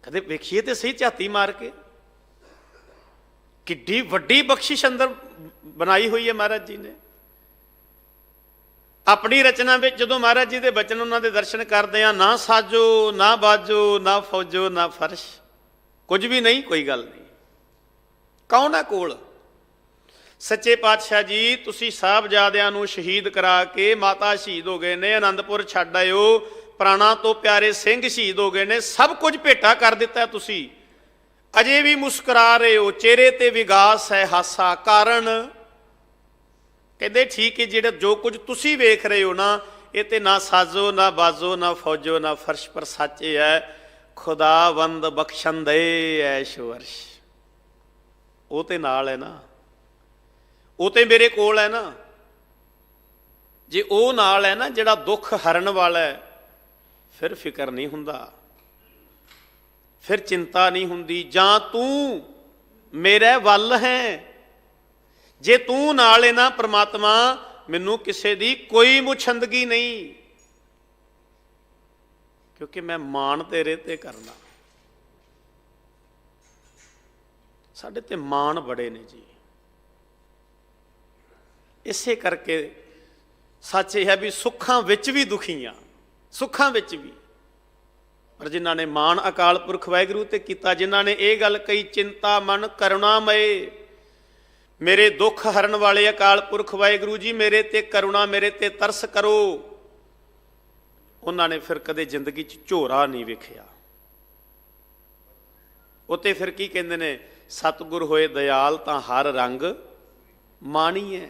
ਕਦੇ ਵੇਖੀਏ ਤੇ ਸਹੀ ਝਾਤੀ ਮਾਰ ਕੇ, ਕਿੱਡੀ ਵੱਡੀ ਬਖਸ਼ਿਸ਼ ਅੰਦਰ ਬਣਾਈ ਹੋਈ ਹੈ ਮਹਾਰਾਜ ਜੀ ਨੇ ਆਪਣੀ ਰਚਨਾ ਵਿੱਚ। ਜਦੋਂ ਮਹਾਰਾਜ ਜੀ ਦੇ ਬਚਨ ਉਹਨਾਂ ਦੇ ਦਰਸ਼ਨ ਕਰਦੇ ਆ, ਨਾ ਸਾਜੋ ਨਾ ਬਾਜੋ ਨਾ ਫੌਜੋ ਨਾ ਫਰਸ਼, ਕੁਝ ਵੀ ਨਹੀਂ, ਕੋਈ ਗੱਲ ਨਹੀਂ। ਕੌਣ ਹੈ ਕੋਲ? ਸੱਚੇ ਪਾਤਸ਼ਾਹ ਜੀ ਤੁਸੀਂ ਸਾਹਿਬਜ਼ਾਦਿਆਂ ਨੂੰ ਸ਼ਹੀਦ ਕਰਾ ਕੇ, ਮਾਤਾ ਸ਼ਹੀਦ ਹੋ ਗਏ ਨੇ, ਆਨੰਦਪੁਰ ਛੱਡ ਆਇਓ, ਪ੍ਰਾਣਾਂ ਤੋਂ ਪਿਆਰੇ ਸਿੰਘ ਸ਼ਹੀਦ ਹੋ ਗਏ ਨੇ, ਸਭ ਕੁਝ ਭੇਟਾ ਕਰ ਦਿੱਤਾ ਤੁਸੀਂ, ਅਜੇ ਵੀ ਮੁਸਕਰਾ ਰਹੇ ਹੋ, ਚਿਹਰੇ ਤੇ ਵਿਗਾਸ ਹੈ, ਹਾਸਾ। ਕਾਰਨ ਕਹਿੰਦੇ ਠੀਕ ਹੈ, ਜਿਹੜਾ ਜੋ ਕੁਝ ਤੁਸੀਂ ਵੇਖ ਰਹੇ ਹੋ ਨਾ, ਇਹ ਤੇ ਨਾ ਸਾਜੋ ਨਾ ਬਾਜੋ ਨਾ ਫੌਜੋ ਨਾ ਫਰਸ਼, ਪਰ ਸੱਚ ਇਹ ਹੈ ਖੁਦਾਵੰਦ ਬਖਸ਼ੰਦੇ ਐਸ਼ ਵਰਸ਼। ਉਹ ਤੇ ਨਾਲ ਹੈ ਨਾ, ਉਹ ਤੇ ਮੇਰੇ ਕੋਲ ਹੈ ਨਾ। ਜੇ ਉਹ ਨਾਲ ਹੈ ਨਾ ਜਿਹੜਾ ਦੁੱਖ ਹਰਨ ਵਾਲਾ ਹੈ, ਫਿਰ ਫਿਕਰ ਨਹੀਂ ਹੁੰਦਾ, ਫਿਰ ਚਿੰਤਾ ਨਹੀਂ ਹੁੰਦੀ। ਜਾਂ ਤੂੰ ਮੇਰੇ ਵੱਲ ਹੈ, ਜੇ ਤੂੰ ਨਾਲ ਹੈ ਨਾ ਪ੍ਰਮਾਤਮਾ, ਮੈਨੂੰ ਕਿਸੇ ਦੀ ਕੋਈ ਮੁਛੰਦਗੀ ਨਹੀਂ, ਕਿਉਂਕਿ ਮੈਂ ਮਾਣ ਤੇਰੇ ਤੇ ਕਰਨਾ। ਸਾਡੇ ਤੇ ਮਾਣ ਬੜੇ ਨੇ ਜੀ। ਇਸੇ ਕਰਕੇ ਸੱਚ ਇਹ ਹੈ ਵੀ ਸੁੱਖਾਂ ਵਿੱਚ ਵੀ ਦੁਖੀ ਆ, ਸੁੱਖਾਂ ਵਿੱਚ ਵੀ। ਪਰ ਜਿਨ੍ਹਾਂ ਨੇ ਮਾਣ ਅਕਾਲ ਪੁਰਖ ਵਾਹਿਗੁਰੂ ਤੇ ਕੀਤਾ, ਜਿਨ੍ਹਾਂ ਨੇ ਇਹ ਗੱਲ ਕਹੀ ਚਿੰਤਾ ਮਨ ਕਰੁਣਾਮਏ, ਮੇਰੇ ਦੁੱਖ ਹਰਨ ਵਾਲੇ ਅਕਾਲ ਪੁਰਖ ਵਾਹਿਗੁਰੂ ਜੀ ਮੇਰੇ ਤੇ ਕਰੁਣਾ, ਮੇਰੇ ਤੇ ਤਰਸ ਕਰੋ, ਉਹਨਾਂ ਨੇ ਫਿਰ ਕਦੇ ਜ਼ਿੰਦਗੀ 'ਚ ਝੋਰਾ ਨਹੀਂ ਵੇਖਿਆ। ਉੱਤੇ ਫਿਰ ਕੀ ਕਹਿੰਦੇ ਨੇ? ਸਤਿਗੁਰ ਹੋਏ ਦਇਆਲ ਤਾਂ ਹਰ ਰੰਗ ਮਾਣੀਐ।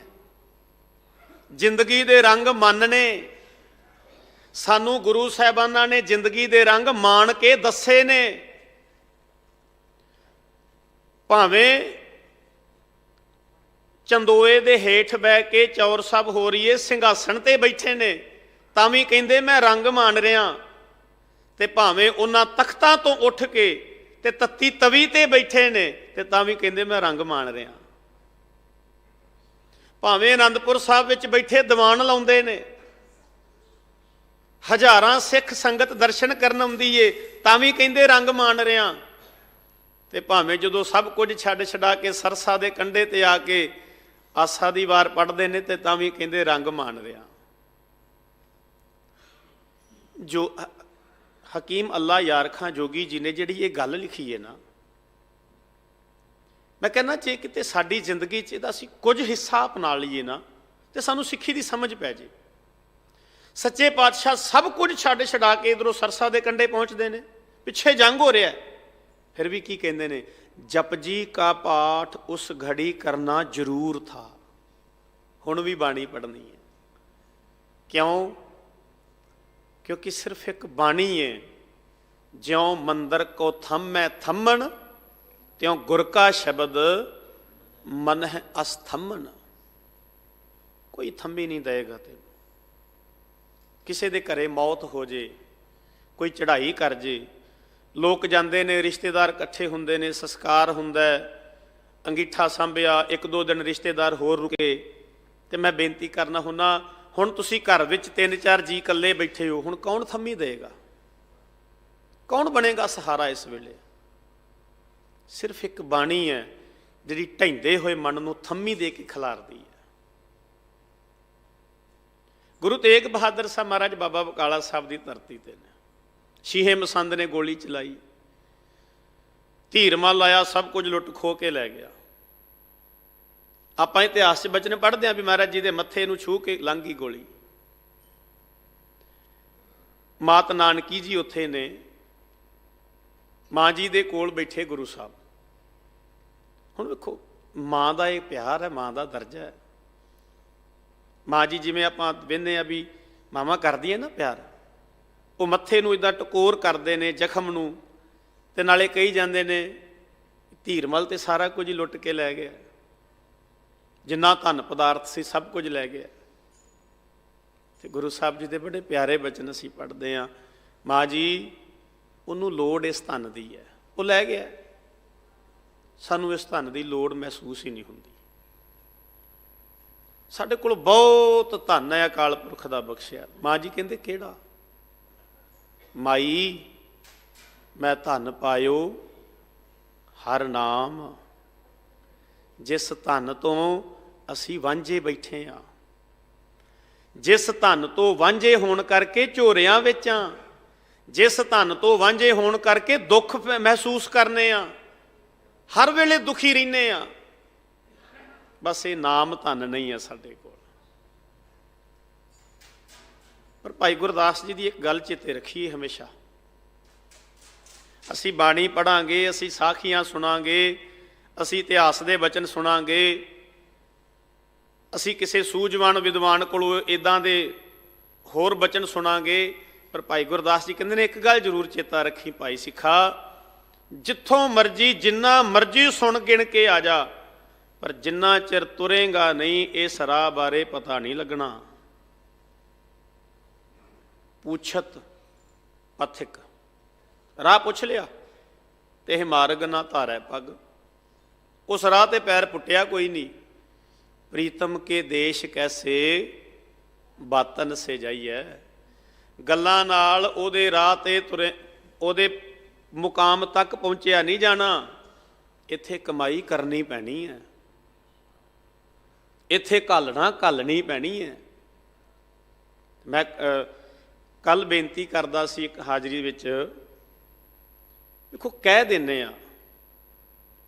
ਜ਼ਿੰਦਗੀ ਦੇ ਰੰਗ ਮੰਨਣੇ, ਸਾਨੂੰ ਗੁਰੂ ਸਾਹਿਬਾਨਾਂ ਨੇ ਜ਼ਿੰਦਗੀ ਦੇ ਰੰਗ ਮਾਣ ਕੇ ਦੱਸੇ ਨੇ। ਭਾਵੇਂ ਚੰਦੋਏ ਦੇ ਹੇਠ ਬਹਿ ਕੇ ਚੌਰ ਸਭ ਹੋ ਰਹੀ ਏ, ਸਿੰਘਾਸਣ ਤੇ ਬੈਠੇ ਨੇ, ਤਾਂ ਵੀ ਕਹਿੰਦੇ ਮੈਂ ਰੰਗ ਮਾਣ ਰਿਹਾ। ਤੇ ਭਾਵੇਂ ਉਹਨਾਂ ਤਖਤਾਂ ਤੋਂ ਉੱਠ ਕੇ ਤੇ ਤੱਤੀ ਤਵੀ ਤੇ ਬੈਠੇ ਨੇ, ਤੇ ਤਾਂ ਵੀ ਕਹਿੰਦੇ ਮੈਂ ਰੰਗ ਮਾਣ ਰਿਹਾ। ਭਾਵੇਂ ਅਨੰਦਪੁਰ ਸਾਹਿਬ ਵਿੱਚ ਬੈਠੇ ਦੀਵਾਨ ਲਾਉਂਦੇ ਨੇ, ਹਜ਼ਾਰਾਂ ਸਿੱਖ ਸੰਗਤ ਦਰਸ਼ਨ ਕਰਨ ਆਉਂਦੀ ਏ, ਤਾਂ ਵੀ ਕਹਿੰਦੇ ਰੰਗ ਮਾਣ ਰਿਹਾ। ਤੇ ਭਾਵੇਂ ਜਦੋਂ ਸਭ ਕੁਝ ਛੱਡ ਛਡਾ ਕੇ ਸਰਸਾ ਦੇ ਕੰਢੇ ਤੇ ਆ ਕੇ ਆਸਾ ਦੀ ਵਾਰ ਪੜ੍ਹਦੇ ਨੇ, ਤੇ ਤਾਂ ਵੀ ਕਹਿੰਦੇ ਰੰਗ ਮਾਣ ਰਿਹਾ। ਜੋ ਹਕੀਮ ਅੱਲਾ ਯਾਰ ਖਾਂ ਜੋਗੀ ਜੀ ਨੇ ਜਿਹੜੀ ਇਹ ਗੱਲ ਲਿਖੀ ਹੈ ਨਾ, ਮੈਂ ਕਹਿੰਦਾ ਜੇ ਕਿਤੇ ਸਾਡੀ ਜ਼ਿੰਦਗੀ 'ਚ ਇਹਦਾ ਅਸੀਂ ਕੁਝ ਹਿੱਸਾ ਅਪਣਾ ਲਈਏ ਨਾ, ਤੇ ਸਾਨੂੰ ਸਿੱਖੀ ਦੀ ਸਮਝ ਪੈ ਜੇ। ਸੱਚੇ ਪਾਤਸ਼ਾਹ ਸਭ ਕੁਝ ਛੱਡ ਛਡਾ ਕੇ ਇੱਧਰੋਂ ਸਰਸਾ ਦੇ ਕੰਢੇ ਪਹੁੰਚਦੇ ਨੇ, ਪਿੱਛੇ ਜੰਗ ਹੋ ਰਿਹਾ, ਫਿਰ ਵੀ ਕੀ ਕਹਿੰਦੇ ਨੇ, ਜਪਜੀ ਕਾ ਪਾਠ ਉਸ ਘੜੀ ਕਰਨਾ ਜ਼ਰੂਰ ਥਾ। ਹੁਣ ਵੀ ਬਾਣੀ ਪੜ੍ਹਨੀ ਹੈ। ਕਿਉਂ? ਕਿਉਂਕਿ ਸਿਰਫ ਇੱਕ ਬਾਣੀ ਹੈ। ਜਿਉਂ ਮੰਦਰ ਕੋ ਥੰਮੈ ਥੰਮਣ, ਤਿਉਂ ਗੁਰ ਕਾ ਸ਼ਬਦ ਮਨ ਹੈ ਅਸਥੰਮਣ। ਕੋਈ ਥੰਮੀ ਨਹੀਂ ਦੇਗਾ। ਤੇ ਕਿਸੇ ਦੇ ਘਰੇ ਮੌਤ ਹੋ ਜੇ, ਕੋਈ ਚੜ੍ਹਾਈ ਕਰ ਜੇ, ਲੋਕ ਜਾਂਦੇ ਨੇ, ਰਿਸ਼ਤੇਦਾਰ ਇਕੱਠੇ ਹੁੰਦੇ ਨੇ, ਸੰਸਕਾਰ ਹੁੰਦਾ, ਅੰਗੀਠਾ ਸਾਂਭਿਆ, ਇੱਕ ਦੋ ਦਿਨ ਰਿਸ਼ਤੇਦਾਰ ਹੋਰ ਰੁਕੇ, ਤੇ ਮੈਂ ਬੇਨਤੀ ਕਰਨਾ ਹੁੰਦਾ, ਹੁਣ ਤੁਸੀਂ ਘਰ ਵਿੱਚ 3-4 ਜੀ ਇਕੱਲੇ ਬੈਠੇ ਹੋ, ਹੁਣ ਕੌਣ ਥੰਮੀ ਦੇਗਾ? ਕੌਣ ਬਣੇਗਾ ਸਹਾਰਾ ਇਸ ਵੇਲੇ? ਸਿਰਫ ਇੱਕ ਬਾਣੀ ਹੈ ਜਿਹੜੀ ਢਹਿੰਦੇ ਹੋਏ ਮਨ ਨੂੰ ਥੰਮੀ ਦੇ ਕੇ ਖਿਲਾਰਦੀ ਹੈ। ਗੁਰੂ ਤੇਗ ਬਹਾਦਰ ਸਾਹਿਬ ਮਹਾਰਾਜ ਬਾਬਾ ਬਕਾਲਾ ਸਾਹਿਬ ਦੀ ਧਰਤੀ ਤੇ ਨੇ, ਸ਼ੀਹੇ ਮਸੰਦ ਨੇ ਗੋਲੀ ਚਲਾਈ, ਧੀਰ ਮੱਲ ਆਇਆ, ਸਭ ਕੁਝ ਲੁੱਟ ਖੋ ਕੇ ਲੈ ਗਿਆ। ਆਪਾਂ ਇਤਿਹਾਸ 'ਚ ਬਚਨ ਪੜ੍ਹਦੇ ਹਾਂ ਵੀ ਮਹਾਰਾਜ ਜੀ ਦੇ ਮੱਥੇ ਨੂੰ ਛੂਹ ਕੇ ਲੰਘ ਗਈ ਗੋਲੀ। ਮਾਤ ਨਾਨਕੀ ਜੀ ਉੱਥੇ ਨੇ, ਮਾਂ ਜੀ ਦੇ ਕੋਲ ਬੈਠੇ ਗੁਰੂ ਸਾਹਿਬ। ਹੁਣ ਵੇਖੋ, ਮਾਂ ਦਾ ਇਹ ਪਿਆਰ ਹੈ, ਮਾਂ ਦਾ ਦਰਜਾ ਹੈ। ਮਾਂ ਜੀ ਜਿਵੇਂ ਆਪਾਂ ਵੇਖਦੇ ਹਾਂ ਵੀ ਮਾਵਾਂ ਕਰਦੀਆਂ ਨਾ ਪਿਆਰ, ਉਹ ਮੱਥੇ ਨੂੰ ਇੱਦਾਂ ਟਕੋਰ ਕਰਦੇ ਨੇ ਜ਼ਖਮ ਨੂੰ, ਤੇ ਨਾਲੇ ਕਹੀ ਜਾਂਦੇ ਨੇ ਧੀਰਮਲ ਤੇ ਸਾਰਾ ਕੁਝ ਹੀ ਲੁੱਟ ਕੇ ਲੈ ਗਿਆ, ਜਿੰਨਾ ਧਨ ਪਦਾਰਥ ਸੀ ਸਭ ਕੁਝ ਲੈ ਗਿਆ। ਤੇ ਗੁਰੂ ਸਾਹਿਬ ਜੀ ਦੇ ਬੜੇ ਪਿਆਰੇ ਬਚਨ ਅਸੀਂ ਪੜ੍ਹਦੇ ਹਾਂ, ਮਾਂ ਜੀ ਉਹਨੂੰ ਲੋੜ ਇਸ ਧਨ ਦੀ ਹੈ, ਉਹ ਲੈ ਗਿਆ, ਸਾਨੂੰ ਇਸ ਧਨ ਦੀ ਲੋੜ ਮਹਿਸੂਸ ਹੀ ਨਹੀਂ ਹੁੰਦੀ। ਸਾਡੇ ਕੋਲ ਬਹੁਤ ਧਨ ਹੈ ਅਕਾਲ ਪੁਰਖ ਦਾ ਬਖਸ਼ਿਆ। ਮਾਂ ਜੀ ਕਹਿੰਦੇ ਕਿਹੜਾ? ਮਾਈ ਮੈਂ ਧਨ ਪਾਇਓ ਹਰ ਨਾਮ, ਜਿਸ ਧਨ ਤੋਂ ਅਸੀਂ ਵਾਂਝੇ ਬੈਠੇ ਹਾਂ, ਜਿਸ ਧਨ ਤੋਂ ਵਾਂਝੇ ਹੋਣ ਕਰਕੇ ਝੋਰਿਆਂ ਵਿੱਚ ਹਾਂ, ਜਿਸ ਧਨ ਤੋਂ ਵਾਂਝੇ ਹੋਣ ਕਰਕੇ ਦੁੱਖ ਮਹਿਸੂਸ ਕਰਨੇ ਆ, ਹਰ ਵੇਲੇ ਦੁਖੀ ਰਹਿੰਦੇ ਆ। ਬਸ ਇਹ ਨਾਮ ਧਨ ਨਹੀਂ ਹੈ ਸਾਡੇ ਕੋਲ। ਪਰ ਭਾਈ ਗੁਰਦਾਸ ਜੀ ਦੀ ਇੱਕ ਗੱਲ ਚੇਤੇ ਰੱਖੀਏ ਹਮੇਸ਼ਾ, ਅਸੀਂ ਬਾਣੀ ਪੜ੍ਹਾਂਗੇ, ਅਸੀਂ ਸਾਖੀਆਂ ਸੁਣਾਂਗੇ, ਅਸੀਂ ਇਤਿਹਾਸ ਦੇ ਬਚਨ ਸੁਣਾਂਗੇ, ਅਸੀਂ ਕਿਸੇ ਸੂਝਵਾਨ ਵਿਦਵਾਨ ਕੋਲੋਂ ਇੱਦਾਂ ਦੇ ਹੋਰ ਬਚਨ ਸੁਣਾਂਗੇ, ਪਰ ਭਾਈ ਗੁਰਦਾਸ ਜੀ ਕਹਿੰਦੇ ਨੇ ਇੱਕ ਗੱਲ ਜ਼ਰੂਰ ਚੇਤਾ ਰੱਖੀ ਭਾਈ ਸਿੱਖਾ, ਜਿੱਥੋਂ ਮਰਜੀ ਜਿੰਨਾ ਮਰਜੀ ਸੁਣ ਗਿਣ ਕੇ ਆ ਜਾ, ਪਰ ਜਿੰਨਾ ਚਿਰ ਤੁਰੇਗਾ ਨਹੀਂ ਇਸ ਰਾਹ ਬਾਰੇ ਪਤਾ ਨਹੀਂ ਲੱਗਣਾ। ਪੁੱਛਤ ਪਥਿਕ, ਰਾਹ ਪੁੱਛ ਲਿਆ ਤੇ ਇਹ ਮਾਰਗ ਨਾ ਧਾਰੈ ਪੱਗ, ਉਸ ਰਾਹ ਤੇ ਪੈਰ ਪੁੱਟਿਆ ਕੋਈ ਨਹੀਂ। ਪ੍ਰੀਤਮ ਕੇ ਦੇਸ਼ ਕੈਸੇ ਬਾਤਨ ਸੇ ਜਾਈਐ, ਗੱਲਾਂ ਨਾਲ ਉਹਦੇ ਰਾਹ ਤੇ ਤੁਰੇ, ਉਹਦੇ ਮੁਕਾਮ ਤੱਕ ਪਹੁੰਚਿਆ ਨਹੀਂ ਜਾਣਾ। ਇੱਥੇ ਕਮਾਈ ਕਰਨੀ ਪੈਣੀ ਹੈ, ਇੱਥੇ ਘੱਲਣੀ ਪੈਣੀ ਹੈ। ਮੈਂ ਕੱਲ ਬੇਨਤੀ ਕਰਦਾ ਸੀ ਇੱਕ ਹਾਜ਼ਰੀ ਵਿੱਚ, ਦੇਖੋ ਕਹਿ ਦਿੰਦੇ ਆ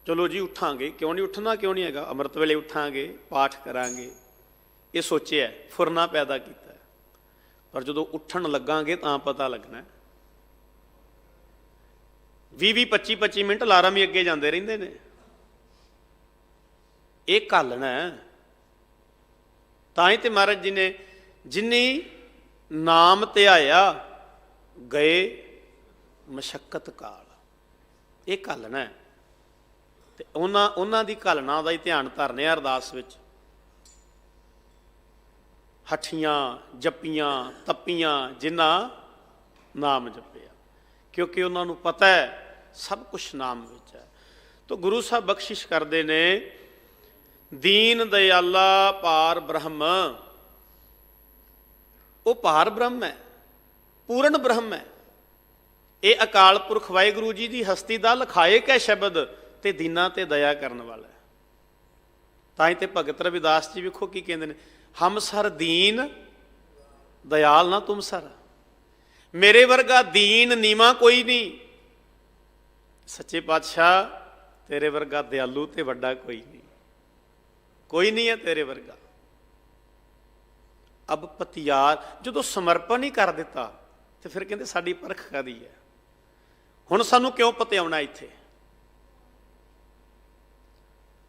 ਚਲੋ ਜੀ ਉੱਠਾਂਗੇ, ਕਿਉਂ ਨਹੀਂ ਉੱਠਣਾ, ਕਿਉਂ ਨਹੀਂ ਹੈਗਾ, ਅੰਮ੍ਰਿਤ ਵੇਲੇ ਉੱਠਾਂਗੇ, ਪਾਠ ਕਰਾਂਗੇ, ਇਹ ਸੋਚਿਆ, ਫੁਰਨਾ ਪੈਦਾ ਕੀਤਾ, ਪਰ ਜਦੋਂ ਉੱਠਣ ਲੱਗਾਂਗੇ ਤਾਂ ਪਤਾ ਲੱਗਣਾ। 20-25 ਮਿੰਟ ਅਲਾਰਮ ਹੀ ਅੱਗੇ ਜਾਂਦੇ ਰਹਿੰਦੇ ਨੇ। ਇਹ ਘਾਲਣਾ ਤਾਂ ਹੀ ਤੇ ਮਹਾਰਾਜ ਜੀ ਨੇ ਜਿੰਨੀ ਨਾਮ ਧਿਆਇਆ ਗਏ ਮਸ਼ੱਕਤ ਕਾਲ, ਇਹ ਘਾਲਣਾ। ਤੇ ਉਹਨਾਂ ਦੀ ਘਾਲਣਾ ਦਾ ਹੀ ਧਿਆਨ ਧਰਨੇ ਆ ਅਰਦਾਸ ਵਿੱਚ। ਹੱਠੀਆਂ ਜੱਪੀਆਂ ਤੱਪੀਆਂ ਜਿਨ੍ਹਾਂ ਨਾਮ ਜਪਿਆ, ਕਿਉਂਕਿ ਉਹਨਾਂ ਨੂੰ ਪਤਾ ਹੈ ਸਭ ਕੁਛ ਨਾਮ ਵਿੱਚ ਹੈ। ਤਾਂ ਗੁਰੂ ਸਾਹਿਬ ਬਖਸ਼ਿਸ਼ ਕਰਦੇ ਨੇ, ਦੀਨ ਦਿਆਲਾ ਪਾਰ ਬ੍ਰਹਮ। ਉਹ ਪਾਰ ਬ੍ਰਹਮ ਹੈ, ਪੂਰਨ ਬ੍ਰਹਮ ਹੈ। ਇਹ ਅਕਾਲ ਪੁਰਖ ਵਾਹਿਗੁਰੂ ਜੀ ਦੀ ਹਸਤੀ ਦਾ ਲਖਾਇਕ ਹੈ ਸ਼ਬਦ, ਤੇ ਦੀਨਾਂ ਤੇ ਦਇਆ ਕਰਨ ਵਾਲਾ ਹੈ। ਤਾਂ ਹੀ ਤੇ ਭਗਤ ਰਵਿਦਾਸ ਜੀ ਵੇਖੋ ਕੀ ਕਹਿੰਦੇ ਨੇ, ਹਮ ਸਰ ਦੀਨ ਦਇਆਲ ਨਾ ਤੁਮ ਸਰ। ਮੇਰੇ ਵਰਗਾ ਦੀਨ ਨੀਵਾਂ ਕੋਈ ਨਹੀਂ, ਸੱਚੇ ਪਾਤਸ਼ਾਹ ਤੇਰੇ ਵਰਗਾ ਦਿਆਲੂ ਤੇ ਵੱਡਾ ਕੋਈ ਨਹੀਂ, ਕੋਈ ਨਹੀਂ ਹੈ ਤੇਰੇ ਵਰਗਾ। ਅਬ ਪਤਿਆਰ, ਜਦੋਂ ਸਮਰਪਣ ਹੀ ਕਰ ਦਿੱਤਾ ਤੇ ਫਿਰ ਕਹਿੰਦੇ ਸਾਡੀ ਪਰਖ ਕਾਹਦੀ ਹੈ, ਹੁਣ ਸਾਨੂੰ ਕਿਉਂ ਪਤਿਆਉਣਾ ਇੱਥੇ,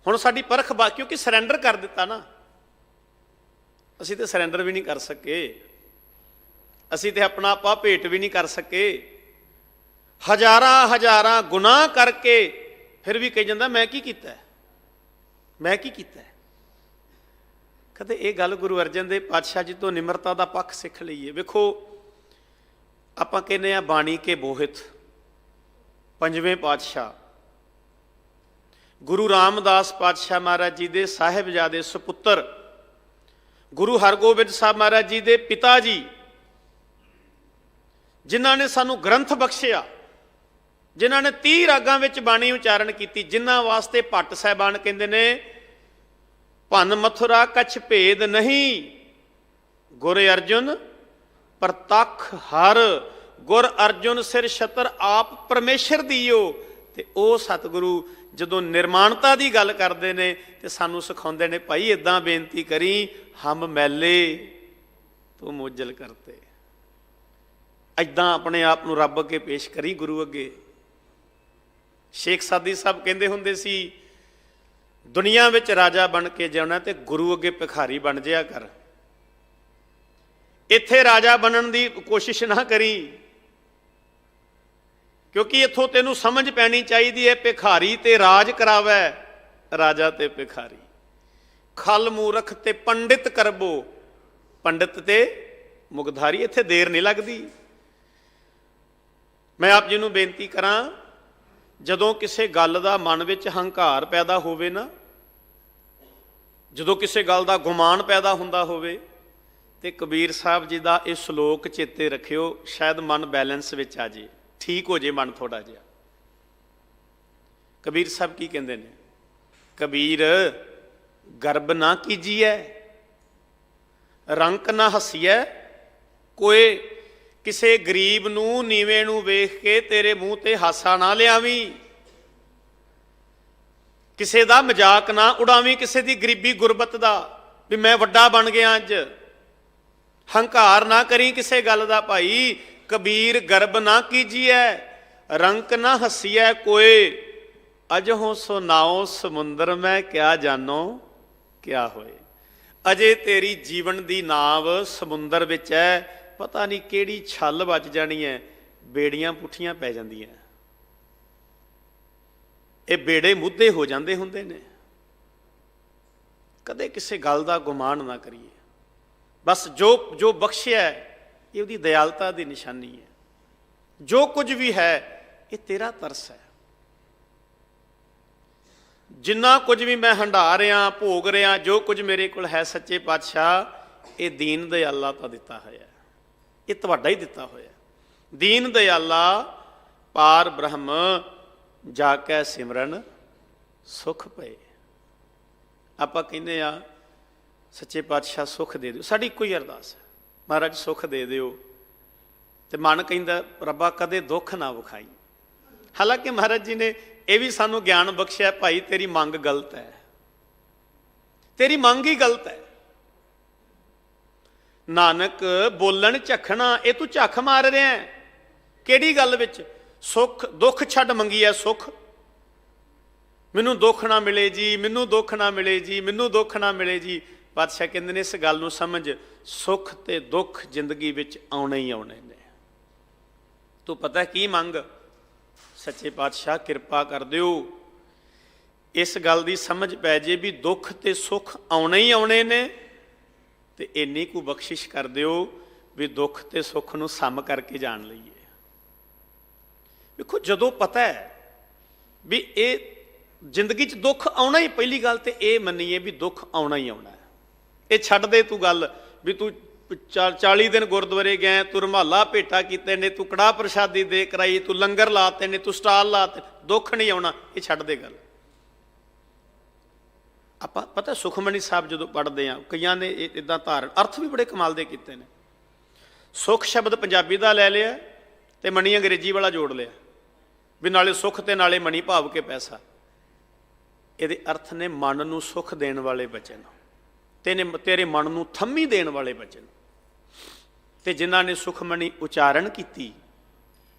ਹੁਣ ਸਾਡੀ ਪਰਖ ਕਿਉਂਕਿ ਸਰੈਂਡਰ ਕਰ ਦਿੱਤਾ ਨਾ। ਅਸੀਂ ਤੇ ਸਰੈਂਡਰ ਵੀ ਨਹੀਂ ਕਰ ਸਕੇ, ਅਸੀਂ ਤੇ ਆਪਣਾ ਆਪਾ ਭੇਟ ਵੀ ਨਹੀਂ ਕਰ ਸਕੇ। ਹਜ਼ਾਰਾਂ ਗੁਨਾਹ ਕਰਕੇ ਫਿਰ ਵੀ ਕਹੀ ਜਾਂਦਾ ਮੈਂ ਕੀ ਕੀਤਾ, ਮੈਂ ਕੀ ਕੀਤਾ। ਕਦੇ ਇਹ ਗੱਲ ਗੁਰੂ ਅਰਜਨ ਦੇਵ ਪਾਤਸ਼ਾਹ ਜੀ ਤੋਂ ਨਿਮਰਤਾ ਦਾ ਪੱਖ ਸਿੱਖ ਲਈਏ। ਵੇਖੋ ਆਪਾਂ ਕਹਿੰਦੇ ਆ ਬਾਣੀ ਕੇ ਬੋਹਿਤ, ਪੰਜਵੇਂ ਪਾਤਸ਼ਾਹ ਗੁਰੂ ਰਾਮਦਾਸ ਪਾਤਸ਼ਾਹ ਮਹਾਰਾਜ ਜੀ ਦੇ ਸਾਹਿਬਜ਼ਾਦੇ ਸੁਪੁੱਤਰ, ਗੁਰੂ ਹਰਗੋਬਿੰਦ ਸਾਹਿਬ ਮਹਾਰਾਜ ਜੀ ਦੇ ਪਿਤਾ ਜੀ, ਜਿਨ੍ਹਾਂ ਨੇ ਸਾਨੂੰ ਗ੍ਰੰਥ ਬਖਸ਼ਿਆ, ਜਿਨ੍ਹਾਂ ਨੇ 30 ਰਾਗਾਂ ਵਿੱਚ ਬਾਣੀ ਉਚਾਰਨ ਕੀਤੀ, ਜਿਨ੍ਹਾਂ ਵਾਸਤੇ ਭੱਟ ਸਾਹਿਬਾਨ ਕਹਿੰਦੇ ਨੇ ਭੰਨ ਮਥੁਰਾ ਕਛ ਭੇਦ ਨਹੀਂ, ਗੁਰ ਅਰਜੁਨ ਪ੍ਰਤੱਖ ਹਰ, ਗੁਰ ਅਰਜੁਨ ਸਿਰ ਛਤਰ ਆਪ ਪਰਮੇਸ਼ਰ ਦੀਓ। ਤੇ ਉਹ ਸਤਿਗੁਰੂ ਜਦੋਂ ਨਿਰਮਾਣਤਾ ਦੀ ਗੱਲ ਕਰਦੇ ਨੇ ਤੇ ਸਾਨੂੰ ਸਿਖਾਉਂਦੇ ਨੇ, ਭਾਈ ਇਦਾਂ ਬੇਨਤੀ ਕਰੀ, ਹਮ ਮੈਲੇ ਤੂੰ ਮੋਜਲ ਕਰਤੇ। ਇਦਾਂ ਆਪਣੇ ਆਪ ਨੂੰ ਰੱਬ ਅੱਗੇ ਪੇਸ਼ ਕਰੀ, ਗੁਰੂ ਅੱਗੇ। ਸ਼ੇਖ ਸਾਦੀ ਸਾਹਿਬ ਕਹਿੰਦੇ ਹੁੰਦੇ ਸੀ, ਦੁਨੀਆ ਵਿੱਚ ਰਾਜਾ ਬਣ ਕੇ ਜਾਣਾ ਤੇ ਗੁਰੂ ਅੱਗੇ ਭਿਖਾਰੀ ਬਣ ਜਿਆ ਕਰ। ਇੱਥੇ ਰਾਜਾ ਬਣਨ ਦੀ ਕੋਸ਼ਿਸ਼ ਨਾ ਕਰੀ, ਕਿਉਂਕਿ ਇੱਥੋਂ ਤੈਨੂੰ ਸਮਝ ਪੈਣੀ ਚਾਹੀਦੀ ਹੈ, ਭਿਖਾਰੀ ਤੇ ਰਾਜ ਕਰਾਵੈ, ਰਾਜਾ ਤੇ ਭਿਖਾਰੀ। ਖਲ ਮੂਰਖ ਤੇ ਪੰਡਿਤ ਕਰਬੋ, ਪੰਡਿਤ ਤੇ ਮੁਗਧਾਰੀ। ਇੱਥੇ ਦੇਰ ਨਹੀਂ ਲੱਗਦੀ। ਮੈਂ ਆਪ ਜੀ ਨੂੰ ਬੇਨਤੀ ਕਰਾਂ, ਜਦੋਂ ਕਿਸੇ ਗੱਲ ਦਾ ਮਨ ਵਿੱਚ ਹੰਕਾਰ ਪੈਦਾ ਹੋਵੇ ਨਾ, ਜਦੋਂ ਕਿਸੇ ਗੱਲ ਦਾ ਗੁਮਾਨ ਪੈਦਾ ਹੁੰਦਾ ਹੋਵੇ, ਤੇ ਕਬੀਰ ਸਾਹਿਬ ਜੀ ਦਾ ਇਹ ਸ਼ਲੋਕ ਚੇਤੇ ਰੱਖਿਓ, ਸ਼ਾਇਦ ਮਨ ਬੈਲੈਂਸ ਵਿੱਚ ਆ ਜੇ, ਠੀਕ ਹੋ ਜੇ ਮਨ ਥੋੜਾ ਜਿਹਾ। ਕਬੀਰ ਸਾਹਿਬ ਕੀ ਕਹਿੰਦੇ ਨੇ, ਕਬੀਰ ਗਰਬ ਨਾ ਕੀਜੀਐ, ਰੰਕ ਨਾ ਹੱਸੀਐ ਕੋਏ। ਕਿਸੇ ਗਰੀਬ ਨੂੰ ਨੀਵੇਂ ਨੂੰ ਵੇਖ ਕੇ ਤੇਰੇ ਮੂੰਹ ਤੇ ਹਾਸਾ ਨਾ ਲਿਆਵੀਂ, ਕਿਸੇ ਦਾ ਮਜ਼ਾਕ ਨਾ ਉਡਾਵੀਂ, ਕਿਸੇ ਦੀ ਗਰੀਬੀ ਗੁਰਬਤ ਦਾ ਵੀ ਮੈਂ ਵੱਡਾ ਬਣ ਗਿਆ ਅੱਜ। ਹੰਕਾਰ ਨਾ ਕਰੀ ਕਿਸੇ ਗੱਲ ਦਾ ਭਾਈ। ਕਬੀਰ ਗਰਬ ਨਾ ਕੀਜੀਐ, ਰੰਕ ਨਾ ਹੱਸੀਐ ਕੋਏ। ਅਜਹੋਂ ਸੁਨਾਓ ਸਮੁੰਦਰ ਮੈਂ ਕਿਆ ਜਾਨੋ ਕਿਆ ਹੋਏ। ਅਜੇ ਤੇਰੀ ਜੀਵਨ ਦੀ ਨਾਵ ਸਮੁੰਦਰ ਵਿੱਚ ਹੈ, ਪਤਾ ਨਹੀਂ ਕਿਹੜੀ ਛੱਲ ਵੱਜ ਜਾਣੀ ਹੈ, ਬੇੜੀਆਂ ਪੁੱਠੀਆਂ ਪੈ ਜਾਂਦੀਆਂ। ਇਹ ਬੇੜੇ ਮੁੱਧੇ ਹੋ ਜਾਂਦੇ ਹੁੰਦੇ ਨੇ। ਕਦੇ ਕਿਸੇ ਗੱਲ ਦਾ ਗੁਮਾਨ ਨਾ ਕਰੀਏ। ਬਸ ਜੋ ਬਖਸ਼ਿਆ ਇਹ ਉਹਦੀ ਦਇਆਲਤਾ ਦੀ ਨਿਸ਼ਾਨੀ ਹੈ। ਜੋ ਕੁਝ ਵੀ ਹੈ ਇਹ ਤੇਰਾ ਤਰਸ ਹੈ। ਜਿੰਨਾ ਕੁਝ ਵੀ ਮੈਂ ਹੰਢਾ ਰਿਹਾ, ਭੋਗ ਰਿਹਾ, ਜੋ ਕੁਝ ਮੇਰੇ ਕੋਲ ਹੈ, ਸੱਚੇ ਪਾਤਸ਼ਾਹ ਇਹ ਦੀਨ ਦਿਆਲਾ ਤਾਂ ਦਿੱਤਾ ਹੋਇਆ, ਇਹ ਤੁਹਾਡਾ ਹੀ ਦਿੱਤਾ ਹੋਇਆ। ਦੀਨ ਦਿਆਲਾ ਪਾਰ ਬ੍ਰਹਮ ਜਾ ਕੇ ਸਿਮਰਨ ਸੁਖ ਪਏ। ਆਪਾਂ ਕਹਿੰਦੇ ਆ ਸੱਚੇ ਪਾਤਸ਼ਾਹ ਸੁਖ ਦੇ ਦਿਓ, ਸਾਡੀ ਇੱਕੋ ਹੀ ਅਰਦਾਸ ਹੈ, ਮਹਾਰਾਜ ਸੁਖ ਦੇ ਦਿਓ। ਤੇ ਮਨ ਕਹਿੰਦਾ ਰੱਬਾ ਕਦੇ ਦੁੱਖ ਨਾ ਵਿਖਾਈ। ਹਾਲਾਂਕਿ ਮਹਾਰਾਜ ਜੀ ਨੇ ਇਹ ਵੀ ਸਾਨੂੰ ਗਿਆਨ ਬਖਸ਼ਿਆ, ਭਾਈ ਤੇਰੀ ਮੰਗ ਗਲਤ ਹੈ, ਤੇਰੀ ਮੰਗ ਹੀ ਗਲਤ ਹੈ। ਨਾਨਕ ਬੋਲਣ ਝਖਣਾ, ਇਹ ਤੂੰ ਝੱਖ ਮਾਰ ਰਿਹਾ ਕਿਹੜੀ ਗੱਲ ਵਿੱਚ? ਸੁੱਖ ਦੁੱਖ ਛੱਡ ਮੰਗੀ ਹੈ ਸੁੱਖ। ਮੈਨੂੰ ਦੁੱਖ ਨਾ ਮਿਲੇ ਜੀ, ਮੈਨੂੰ ਦੁੱਖ ਨਾ ਮਿਲੇ ਜੀ, ਮੈਨੂੰ ਦੁੱਖ ਨਾ ਮਿਲੇ ਜੀ। ਪਾਤਸ਼ਾਹ ਕਹਿੰਦੇ ਨੇ ਇਸ ਗੱਲ ਨੂੰ ਸਮਝ, ਸੁੱਖ ਤੇ ਦੁੱਖ ਜ਼ਿੰਦਗੀ ਵਿੱਚ ਆਉਣੇ ਹੀ ਆਉਣੇ ਨੇ। ਤੂੰ ਪਤਾ ਕੀ ਮੰਗ? ਸੱਚੇ ਪਾਤਸ਼ਾਹ ਕਿਰਪਾ ਕਰ ਦਿਓ, इस गल की समझ पै जे भी दुख ते सुख आने ही आने ने, ते इन्नी को बख्शिश कर दिओ भी दुख ते सुख नूं सम करके जान लईए। देखो जदों पता है भी ये जिंदगी च दुख आना ही, पहली गल तो ये मनीए भी दुख आना ही आना है। ये छड्ड दे तू गल भी तू 40 दिन गुरुद्वारे गए, तू रमाला भेटा कीते ने, तू कड़ाह प्रशादी दे कराई, तू लंगर लाते ने, तू स्टाल लाते, दुख नहीं आना, ये छड्ड दे गल। ਆਪਾਂ पता सुखमनी साहब जो पढ़ते हैं, कई ने इदा धारण अर्थ भी बड़े कमाल के किए हैं। सुख शब्द पंजाबी का लै लिया तो मनी अंग्रेजी वाला जोड़ लिया भी नाले सुख ते नाले मनी भाव के पैसा। ये अर्थ ने मन नूं सुख देण वाले वचन, तेरे मन नूं थम्मी देण वाले वचन। ते जिन्हां ने सुखमनी उचारण की,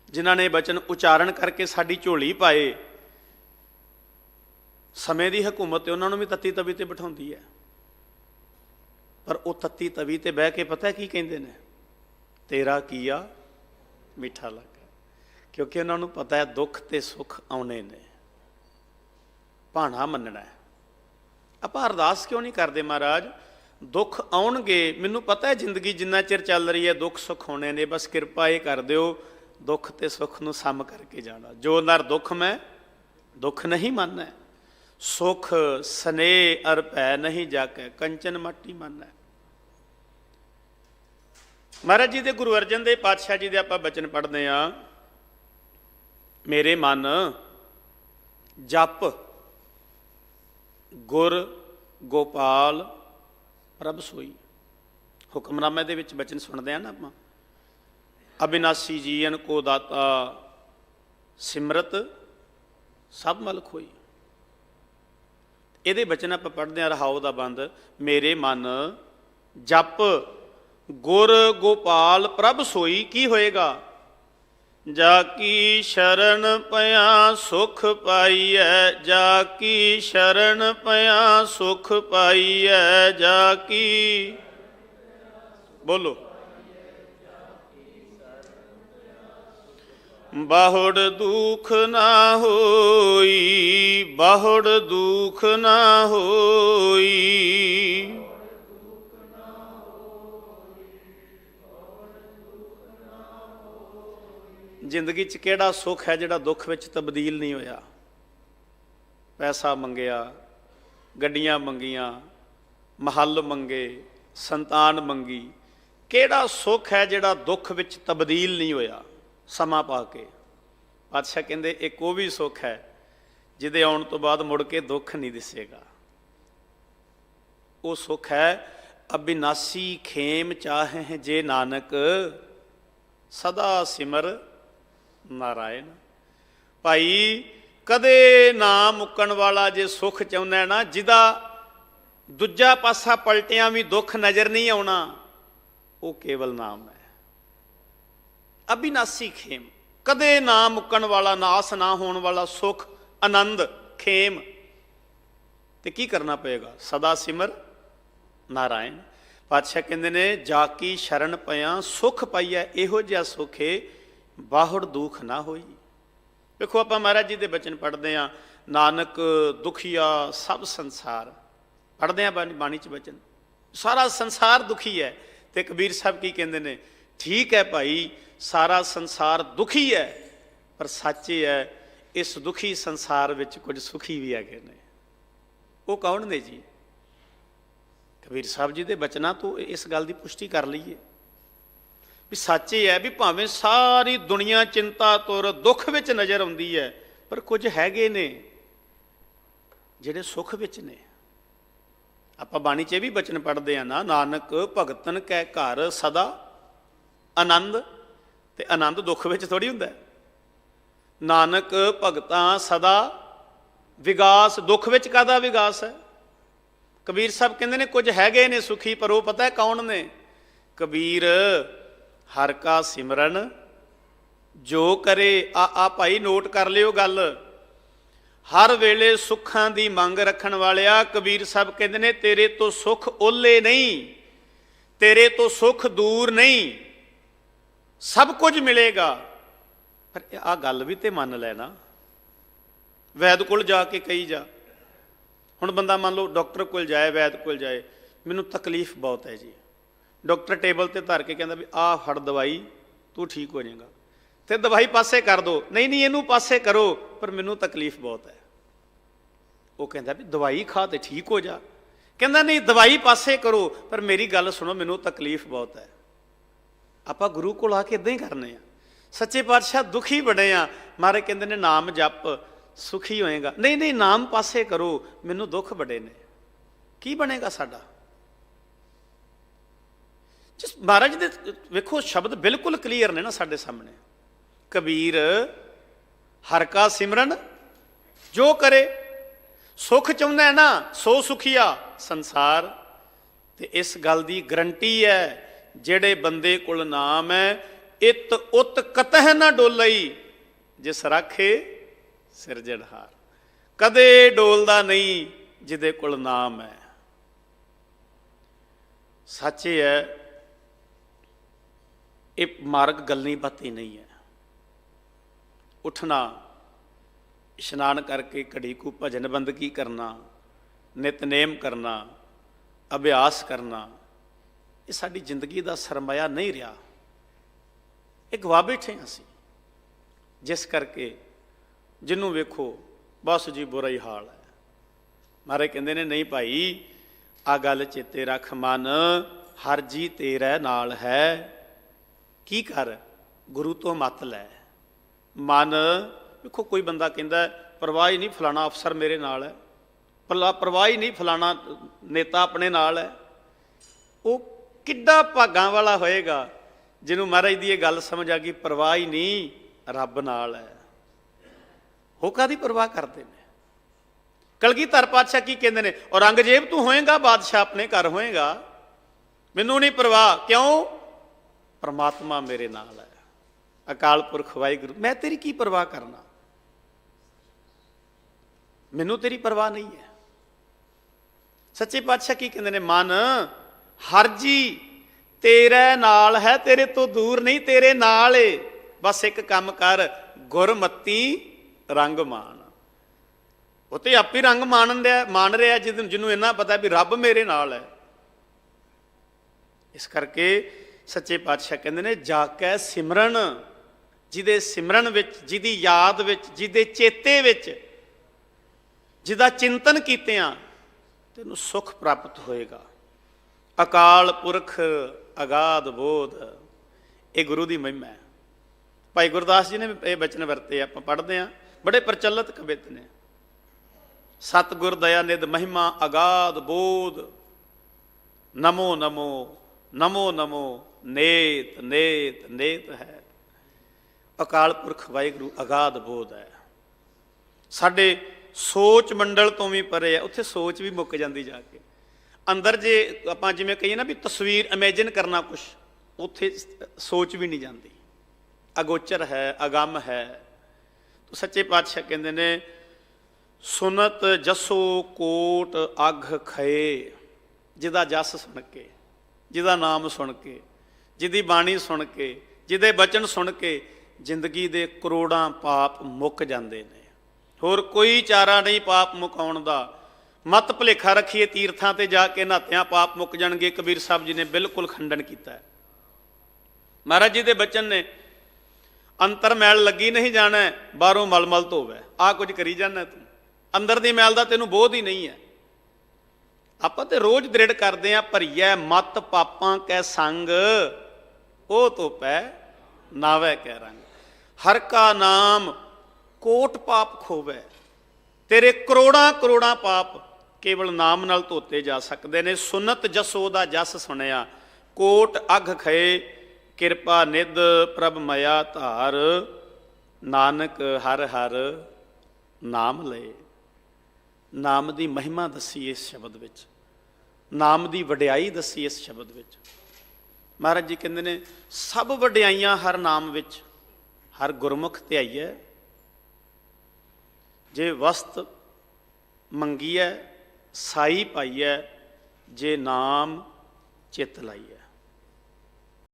जिन्हां ने वचन उचारण करके साडी झोली पाए, समय की हुकूमत उन्होंने भी तत्ती तवी ते बिठाउंदी है। पर वो तत्ती तवी ते बह के पता की कहते हैं, तेरा किया मीठा लगा, क्योंकि उन्होंने पता है दुख ते सुख आने ने, भाना मनना है। आप अरदास क्यों नहीं करते महाराज, दुख आउणगे, मैनू पता है जिंदगी जिन्ना चिर चल रही है दुख सुख होने ने, बस कृपा ये कर दिओ दुख ते सुख नूं सम करके जाना। जो नर दुख मैं दुख नहीं मानना, सुख स्नेह अर भै नहीं जाके कंचन माटी मानना। महाराज जी दे गुरु अर्जन देव पातशाह जी दे आपां बचन पढ़ते हैं, मेरे मन जप गुर गोपाल प्रभ सोई। हुक्मनामे दे विच बचन सुनते हैं ना आपां, अविनाशी जीवन को दाता सिमरत सब मल खोई। ये बचन आप पढ़ते हैं रहाओ का बंद, मेरे मन जप गुर गोपाल प्रभ सोई, की होएगा, जाकी शरण पया सुख पाईऐ, जाकी शरण पया सुख पाईऐ, जाकी बोलो बाहुड़ दुख ना होई, बाहुड़ दुख ना होई। जिंदगी च केड़ा सुख है जिहड़ा दुख विच तब्दील नहीं होया। पैसा मंगिया, गड्डियां मंगियां, महल मंगे, संतान मंगी, केड़ा सुख है जिहड़ा दुख विच तब्दील नहीं होया समा पा के। पातशाह कहते एक वो भी सुख है जिहदे आउण तो बाद मुड़ के दुख नहीं दिसेगा। वो सुख है अविनाशी खेम चाहे जे नानक, सदा सिमर नारायण। भाई कदे ना मुक्कण वाला जे सुख चाहुंदा है ना, जिहदा दूजा पासा पलटियां भी दुख नज़र नहीं आउणा, वो केवल नाम है। अविनाशी खेम, कदे ना मुक्कण वाला, नास ना होने वाला सुख, आनंद, खेम। ते की करना पेगा, सदा सिमर नारायण। पातशाह कहते ने जाकी शरण पया सुख पाईया, इहो जिहा सुख है बाहुड़ दुख ना होई। देखो आप महाराज जी के बचन पढ़ते हैं, नानक दुखिया सब संसार, पढ़ते हैं बाणी च बचन, सारा संसार दुखी है। तो कबीर साहब की कहते हैं, ठीक है भाई सारा संसार दुखी है, पर सच ये है इस दुखी संसार विच कुछ सुखी भी है ने। वो कौन ने जी? कबीर साहब जी के बचना तो इस गल की पुष्टि कर लीए भी सच ये है भी भावें सारी दुनिया चिंता तुर दुख विच नज़र आउंदी है, पर कुछ हैगे ने जिहड़े सुख विच ने। आप बाणी च भी बचन पढ़ते हैं ना, नानक भगतन कै घर सदा आनंद, ते आनंद दुख विच थोड़ी हुंदा है। नानक भगतां सदा विगास, दुख विच काहदा विगास है। कबीर साहब कहते ने कुछ हैगे ने सुखी, पर वो पता है कौन ने? कबीर हर का सिमरन जो करे। आ भाई नोट कर लियो गल, हर वेले सुखां दी मंग रखण वालिया कबीर साहब कहते ने तेरे तो सुख ओले नहीं, तेरे तो सुख दूर नहीं, सब कुछ मिलेगा। पर आ गल भी तो मन लेना, वैद कोल जाके कही जा ਹੁਣ ਬੰਦਾ ਮੰਨ ਲਓ ਡਾਕਟਰ ਕੋਲ ਜਾਏ, ਵੈਦ ਕੋਲ ਜਾਏ, ਮੈਨੂੰ ਤਕਲੀਫ ਬਹੁਤ ਹੈ ਜੀ, ਡਾਕਟਰ ਟੇਬਲ ਤੇ ਧਰ ਕੇ ਕਹਿੰਦਾ ਵੀ ਆਹ ਫੜ ਦਵਾਈ, ਤੂੰ ਠੀਕ ਹੋ ਜਾਏਗਾ, ਤੇ ਦਵਾਈ ਪਾਸੇ ਕਰ ਦੋ, ਨਹੀਂ ਨਹੀਂ ਇਹਨੂੰ ਪਾਸੇ ਕਰੋ, ਪਰ ਮੈਨੂੰ ਤਕਲੀਫ ਬਹੁਤ ਹੈ। ਉਹ ਕਹਿੰਦਾ ਵੀ ਦਵਾਈ ਖਾ ਤੇ ਠੀਕ ਹੋ ਜਾ, ਕਹਿੰਦਾ ਨਹੀਂ ਦਵਾਈ ਪਾਸੇ ਕਰੋ, ਪਰ ਮੇਰੀ ਗੱਲ ਸੁਣੋ, ਮੈਨੂੰ ਤਕਲੀਫ ਬਹੁਤ ਹੈ। ਆਪਾਂ ਗੁਰੂ ਕੋਲ ਆ ਕੇ ਇਦਾਂ ਹੀ ਕਰਨੇ ਆ। ਸੱਚੇ ਪਾਤਸ਼ਾਹ ਦੁਖੀ ਬੜੇ ਆ, ਮਾਰੇ ਕਹਿੰਦੇ ਨੇ ਨਾਮ ਜਪ ਸੁਖੀ ਹੋਏਗਾ, ਨਹੀਂ ਨਹੀਂ ਨਾਮ ਪਾਸੇ ਕਰੋ, ਮੈਨੂੰ ਦੁੱਖ ਬੜੇ ਨੇ, ਕੀ ਬਣੇਗਾ ਸਾਡਾ? ਜਿਸ ਮਹਾਰਾਜ ਦੇ ਵੇਖੋ ਸ਼ਬਦ ਬਿਲਕੁਲ ਕਲੀਅਰ ਨੇ ਨਾ ਸਾਡੇ ਸਾਹਮਣੇ। ਕਬੀਰ ਹਰ ਕਾ ਸਿਮਰਨ ਜੋ ਕਰੇ, ਸੁਖ ਚਾਹੁੰਦਾ ਹੈ ਨਾ ਸੋ ਸੁਖੀਆ ਸੰਸਾਰ। ਤੇ ਇਸ ਗੱਲ ਦੀ ਗਰੰਟੀ ਹੈ, ਜਿਹੜੇ ਬੰਦੇ ਕੋਲ ਨਾਮ ਹੈ, ਇਤ ਉਤ ਕਤਹਿ ਨਾ ਡੋਲਈ, ਜਿਸ ਰਾਖੇ ਸਿਰਜਣਹਾਰ। ਕਦੇ ਡੋਲਦਾ ਨਹੀਂ ਜਿਹਦੇ ਕੋਲ ਨਾਮ ਹੈ। ਸੱਚ ਇਹ ਹੈ, ਇਹ ਮਾਰਗ ਗੱਲੀ ਬਾਤੀ ਨਹੀਂ ਹੈ। ਉੱਠਣਾ, ਇਸ਼ਨਾਨ ਕਰਕੇ ਘੜੀ ਕੁ ਭਜਨ ਬੰਦਗੀ ਕਰਨਾ, ਨਿਤਨੇਮ ਕਰਨਾ, ਅਭਿਆਸ ਕਰਨਾ, ਇਹ ਸਾਡੀ ਜ਼ਿੰਦਗੀ ਦਾ ਸਰਮਾਇਆ ਨਹੀਂ ਰਿਹਾ। ਇਹ ਗਵਾ ਬੈਠੇ ਹਾਂ ਅਸੀਂ, ਜਿਸ ਕਰਕੇ ਜਿਹਨੂੰ ਵੇਖੋ ਬਸ ਜੀ ਬੁਰਾ ਹੀ ਹਾਲ ਹੈ। ਮਹਾਰਾਜ ਕਹਿੰਦੇ ਨੇ ਨਹੀਂ ਭਾਈ, ਆ ਗੱਲ ਚੇਤੇ ਰੱਖ, ਮਨ ਹਰ ਜੀ ਤੇਰੇ ਨਾਲ ਹੈ। ਕੀ ਕਰ? ਗੁਰੂ ਤੋਂ ਮੱਤ ਲੈ। ਮਨ ਵੇਖੋ, ਕੋਈ ਬੰਦਾ ਕਹਿੰਦਾ ਪਰਵਾਹ ਹੀ ਨਹੀਂ ਫਲਾਣਾ ਅਫਸਰ ਮੇਰੇ ਨਾਲ ਹੈ, ਪਰਵਾਹ ਹੀ ਨਹੀਂ ਫਲਾਣਾ ਨੇਤਾ ਆਪਣੇ ਨਾਲ ਹੈ। ਉਹ ਕਿੱਡਾ ਭਾਗਾਂ ਵਾਲਾ ਹੋਏਗਾ ਜਿਹਨੂੰ ਮਹਾਰਾਜ ਦੀ ਇਹ ਗੱਲ ਸਮਝ ਆ ਗਈ, ਪਰਵਾਹ ਹੀ ਨਹੀਂ ਰੱਬ ਨਾਲ ਹੈ। ਉਹ ਕਾਹਦੀ ਪਰਵਾਹ ਕਰਦੇ ਨੇ? ਕਲਗੀਧਰ ਪਾਤਸ਼ਾਹ ਕੀ ਕਹਿੰਦੇ ਨੇ, ਔਰੰਗਜ਼ੇਬ ਤੂੰ ਹੋਏਗਾ ਬਾਦਸ਼ਾਹ, ਆਪਣੇ ਘਰ ਹੋਏਗਾ, ਮੈਨੂੰ ਨਹੀਂ ਪਰਵਾਹ। ਕਿਉਂ? ਪਰਮਾਤਮਾ ਮੇਰੇ ਨਾਲ ਹੈ, ਅਕਾਲ ਪੁਰਖ ਵਾਹਿਗੁਰੂ, ਮੈਂ ਤੇਰੀ ਕੀ ਪਰਵਾਹ ਕਰਨਾ, ਮੈਨੂੰ ਤੇਰੀ ਪਰਵਾਹ ਨਹੀਂ ਹੈ। ਸੱਚੇ ਪਾਤਸ਼ਾਹ ਕੀ ਕਹਿੰਦੇ ਨੇ, ਮਨ ਹਰ ਜੀ ਤੇਰੇ ਨਾਲ ਹੈ, ਤੇਰੇ ਤੋਂ ਦੂਰ ਨਹੀਂ, ਤੇਰੇ ਨਾਲ ਏ। ਬਸ ਇੱਕ ਕੰਮ ਕਰ, ਗੁਰਮਤੀ ਰੰਗ ਮਾਣ। ਉਹ ਤੇ ਆਪੇ ਰੰਗ ਮਾਣ ਰਿਹਾ ਜਿਹਨੂੰ ਇੰਨਾ ਪਤਾ ਵੀ ਰੱਬ ਮੇਰੇ ਨਾਲ ਹੈ। ਇਸ ਕਰਕੇ ਸੱਚੇ ਪਾਤਸ਼ਾਹ ਕਹਿੰਦੇ ਨੇ, ਜਾ ਕੇ ਸਿਮਰਨ, ਜਿਹਦੇ ਸਿਮਰਨ ਵਿੱਚ, ਜਿਹਦੀ ਯਾਦ ਵਿੱਚ, ਜਿਹਦੇ ਚੇਤੇ ਵਿੱਚ, ਜਿਹਦਾ ਚਿੰਤਨ ਕੀਤਿਆਂ ਤੈਨੂੰ ਸੁੱਖ ਪ੍ਰਾਪਤ ਹੋਏਗਾ। ਅਕਾਲ ਪੁਰਖ ਅਗਾਧ ਬੋਧ, ਇਹ ਗੁਰੂ ਦੀ ਮਹਿਮਾ ਹੈ। ਭਾਈ ਗੁਰਦਾਸ ਜੀ ਨੇ ਇਹ ਬਚਨ ਵਰਤੇ, ਆਪਾਂ ਪੜ੍ਹਦੇ ਹਾਂ, ਬੜੇ ਪ੍ਰਚਲਿਤ ਕਵਿਤ ਨੇ। ਸਤਿਗੁਰ ਦਇਆ ਨਿਧ ਮਹਿਮਾ ਅਗਾਧ ਬੋਧ, ਨਮੋ ਨਮੋ ਨਮੋ ਨਮੋ ਨੇਤ ਨੇਤ ਨੇਤ ਹੈ। ਅਕਾਲ ਪੁਰਖ ਵਾਹਿਗੁਰੂ ਅਗਾਧ ਬੋਧ ਹੈ। ਸਾਡੇ ਸੋਚ ਮੰਡਲ ਤੋਂ ਵੀ ਪਰੇ ਹੈ, ਉੱਥੇ ਸੋਚ ਵੀ ਮੁੱਕ ਜਾਂਦੀ ਜਾ ਕੇ। ਅੰਦਰ ਜੇ ਆਪਾਂ ਜਿਵੇਂ ਕਹੀਏ ਨਾ ਵੀ ਤਸਵੀਰ ਇਮੇਜਿਨ ਕਰਨਾ ਕੁਛ, ਉੱਥੇ ਸੋਚ ਵੀ ਨਹੀਂ ਜਾਂਦੀ, ਅਗੋਚਰ ਹੈ, ਅਗੰਮ ਹੈ। ਸੱਚੇ ਪਾਤਸ਼ਾਹ ਕਹਿੰਦੇ ਨੇ, ਸੁਨਤ ਜਸੋ ਕੋਟ ਅਘ ਖਏ। ਜਿਹਦਾ ਜਸ ਸੁਣ ਕੇ, ਜਿਹਦਾ ਨਾਮ ਸੁਣ ਕੇ, ਜਿਹਦੀ ਬਾਣੀ ਸੁਣ ਕੇ, ਜਿਹਦੇ ਬਚਨ ਸੁਣ ਕੇ ਜ਼ਿੰਦਗੀ ਦੇ ਕਰੋੜਾਂ ਪਾਪ ਮੁੱਕ ਜਾਂਦੇ ਨੇ। ਹੋਰ ਕੋਈ ਚਾਰਾ ਨਹੀਂ ਪਾਪ ਮੁਕਾਉਣ ਦਾ। ਮਤ ਭੁਲੇਖਾ ਰੱਖੀਏ ਤੀਰਥਾਂ ਤੇ ਜਾ ਕੇ ਨਹਾਤਿਆਂ ਪਾਪ ਮੁੱਕ ਜਾਣਗੇ। ਕਬੀਰ ਸਾਹਿਬ ਜੀ ਨੇ ਬਿਲਕੁਲ ਖੰਡਨ ਕੀਤਾ ਹੈ। ਮਹਾਰਾਜ ਜੀ ਦੇ ਬਚਨ ਨੇ, ਅੰਤਰ ਮੈਲ ਲੱਗੀ ਨਹੀਂ ਜਾਣਾ, ਬਾਹਰੋਂ ਮਲਮਲ ਧੋਵੈ। ਆਹ ਕੁਝ ਕਰੀ ਜਾਂਦਾ ਤੂੰ, ਅੰਦਰ ਦੀ ਮੈਲ ਦਾ ਤੈਨੂੰ ਬੋਧ ਹੀ ਨਹੀਂ ਹੈ। ਆਪਾਂ ਤੇ ਰੋਜ਼ ਦ੍ਰਿੜ ਕਰਦੇ ਹਾਂ, ਭਰੀਐ ਮਤ ਪਾਪਾਂ ਕੈ ਸੰਗ, ਉਹ ਧੋਪੈ ਨਾਵੈ ਕੈ ਰੰਗ। ਹਰ ਕਾ ਨਾਮ ਕੋਟ ਪਾਪ ਖੋਵੈ। ਤੇਰੇ ਕਰੋੜਾਂ ਕਰੋੜਾਂ ਪਾਪ ਕੇਵਲ ਨਾਮ ਨਾਲ ਧੋਤੇ ਜਾ ਸਕਦੇ ਨੇ। ਸੁਨਤ ਜਸੋ ਦਾ ਜਸ ਸੁਣਿਆ, ਕੋਟ ਅਘ ਖਏ, ਕਿਰਪਾ ਨਿਧ ਪ੍ਰਭ ਮਇਆ ਧਾਰ। ਨਾਨਕ ਹਰ ਹਰ ਨਾਮ ਲਏ। ਨਾਮ ਦੀ ਮਹਿਮਾ ਦੱਸੀ ਇਸ ਸ਼ਬਦ ਵਿੱਚ, ਨਾਮ ਦੀ ਵਡਿਆਈ ਦੱਸੀ ਇਸ ਸ਼ਬਦ ਵਿੱਚ। ਮਹਾਰਾਜ ਜੀ ਕਹਿੰਦੇ ਨੇ, ਸਭ ਵਡਿਆਈਆਂ ਹਰ ਨਾਮ ਵਿੱਚ, ਹਰ ਗੁਰਮੁਖ ਧਿਆਈਐ। ਜੇ ਵਸਤ ਮੰਗੀਐ ਸਾਈ ਪਾਈਐ, ਜੇ ਨਾਮ ਚਿੱਤ ਲਾਈਐ।